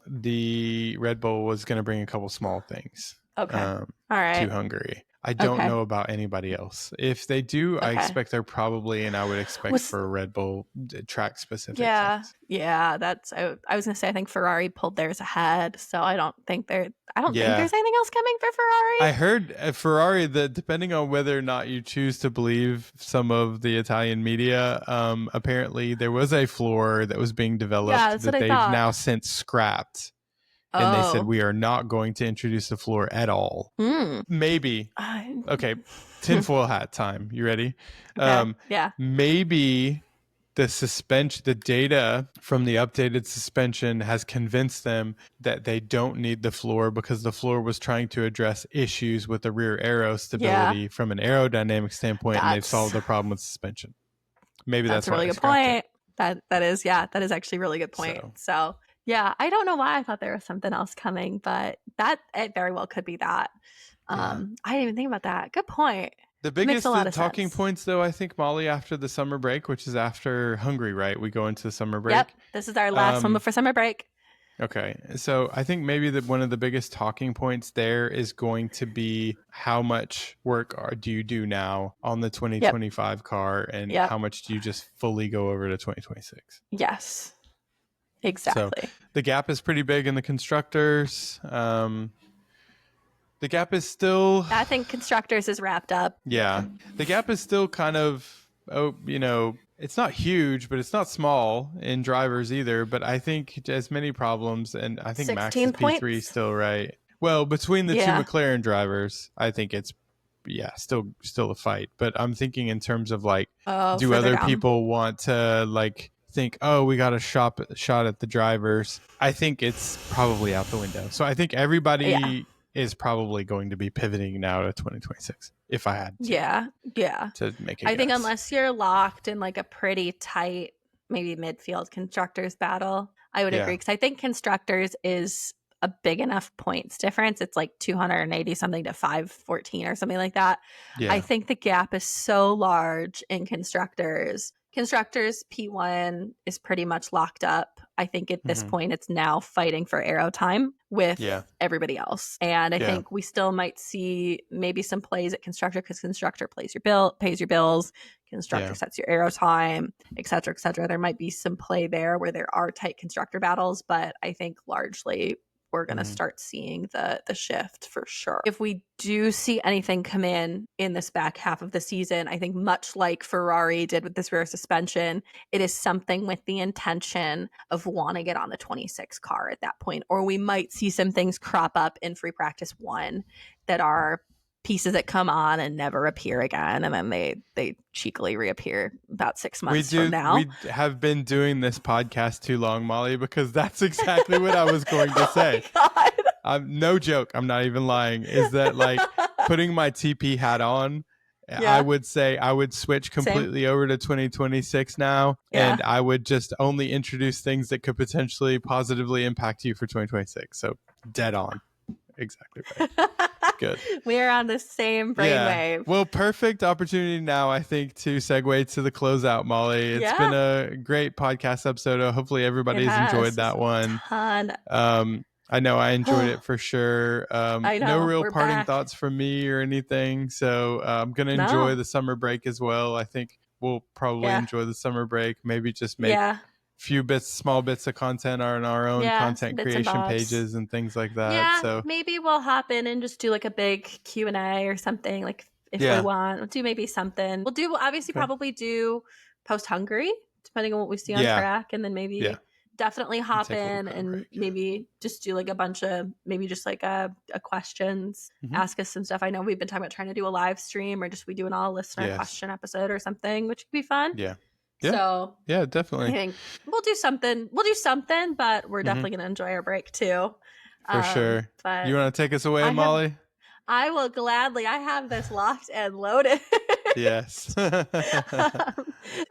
the Red Bull was going to bring a couple small things. Okay. All right. To Hungary. I don't know about anybody else. If they do, I expect they're probably, and I would expect for Red Bull track specific. Yeah. Things. Yeah. I was going to say, I think Ferrari pulled theirs ahead. So I don't think think there's anything else coming for Ferrari. I heard Ferrari that depending on whether or not you choose to believe some of the Italian media, apparently there was a floor that was being developed that they've now since scrapped. And they said, we are not going to introduce the floor at all. Maybe. Okay. Tinfoil hat time. You ready? Okay. Yeah. Maybe the data from the updated suspension has convinced them that they don't need the floor because the floor was trying to address issues with the rear aero stability from an aerodynamic standpoint, and they've solved the problem with suspension. Maybe that's a really good point. That is actually a really good point. So yeah, I don't know why I thought there was something else coming, but it very well could be that. I didn't even think about that. Good point. The biggest talking points, though, I think, Molly, after the summer break, which is after Hungary, right? We go into the summer break. Yep, this is our last one before summer break. Okay, so I think maybe one of the biggest talking points there is going to be how much work do you do now on the 2025 car, and how much do you just fully go over to 2026? Yes. Exactly. So the gap is pretty big in the constructors. The gap is still... I think constructors is wrapped up. Yeah. The gap is still kind of, it's not huge, but it's not small in drivers either. But I think as many problems, and I think Max is P3 still, right? Well, between the two McLaren drivers, I think it's, still a fight. But I'm thinking in terms of like, do other people want to like... think, we got a shot at the drivers? I think it's probably out the window. So I think everybody is probably going to be pivoting now to 2026 if I had to. Yeah. To make it. I think unless you're locked in like a pretty tight, maybe midfield constructors battle, I would agree. Because I think constructors is a big enough points difference. It's like 280 something to 514 or something like that. Yeah. I think the gap is so large in constructors. Constructors P1 is pretty much locked up. I think at this point it's now fighting for aero time with everybody else. And I think we still might see maybe some plays at constructor because constructor pays your bills, Constructor sets your aero time, et cetera, et cetera. There might be some play there where there are tight constructor battles, but I think largely we're going to start seeing the shift for sure. If we do see anything come in this back half of the season, I think much like Ferrari did with this rear suspension, it is something with the intention of wanting it on the 26 car at that point. Or we might see some things crop up in free practice 1 that are pieces that come on and never appear again, and then they cheekily reappear about 6 months from now. We have been doing this podcast too long, Molly, because that's exactly what I was going to say. Oh my God. No joke, I'm not even lying, is that like putting my TP hat on, I would say I would switch completely over to 2026 now, and I would just only introduce things that could potentially positively impact you for 2026. So dead on. Exactly right. Good. We're on the same brainwave. Well, perfect opportunity now, I think, to segue to the closeout, Molly. It's been a great podcast episode. Hopefully everybody's enjoyed that one. I know I enjoyed it for sure. I know, no real parting thoughts from me or anything. So I'm going to enjoy the summer break as well. I think we'll probably enjoy the summer break. Maybe just make small bits of content on our own content creation pages and things like that. Yeah, so maybe we'll hop in and just do like a big Q&A or something, like if we want. We'll do maybe something. We'll obviously probably do post Hungary, depending on what we see on track, and then maybe definitely hop in and maybe just do like a bunch of maybe just like a questions, ask us some stuff. I know we've been talking about trying to do a live stream or just we do an all listener question episode or something, which could be fun. Yeah, so definitely. I think we'll do something, but we're definitely going to enjoy our break too. For sure. But you want to take us away, Molly? I will gladly. I have this locked and loaded. Yes.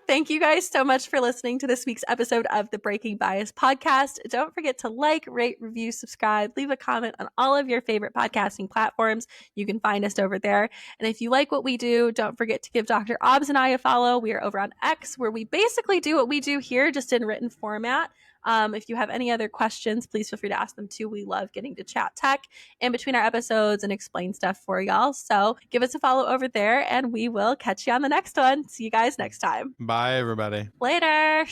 Thank you guys so much for listening to this week's episode of the Breaking Bias podcast. Don't forget to like, rate, review, subscribe, leave a comment on all of your favorite podcasting platforms. You can find us over there. And if you like what we do, don't forget to give Dr. Obbs and I a follow. We are over on X, where we basically do what we do here, just in written format. If you have any other questions, please feel free to ask them too. We love getting to chat tech in between our episodes and explain stuff for y'all. So give us a follow over there and we will catch you on the next one. See you guys next time. Bye, everybody. Later.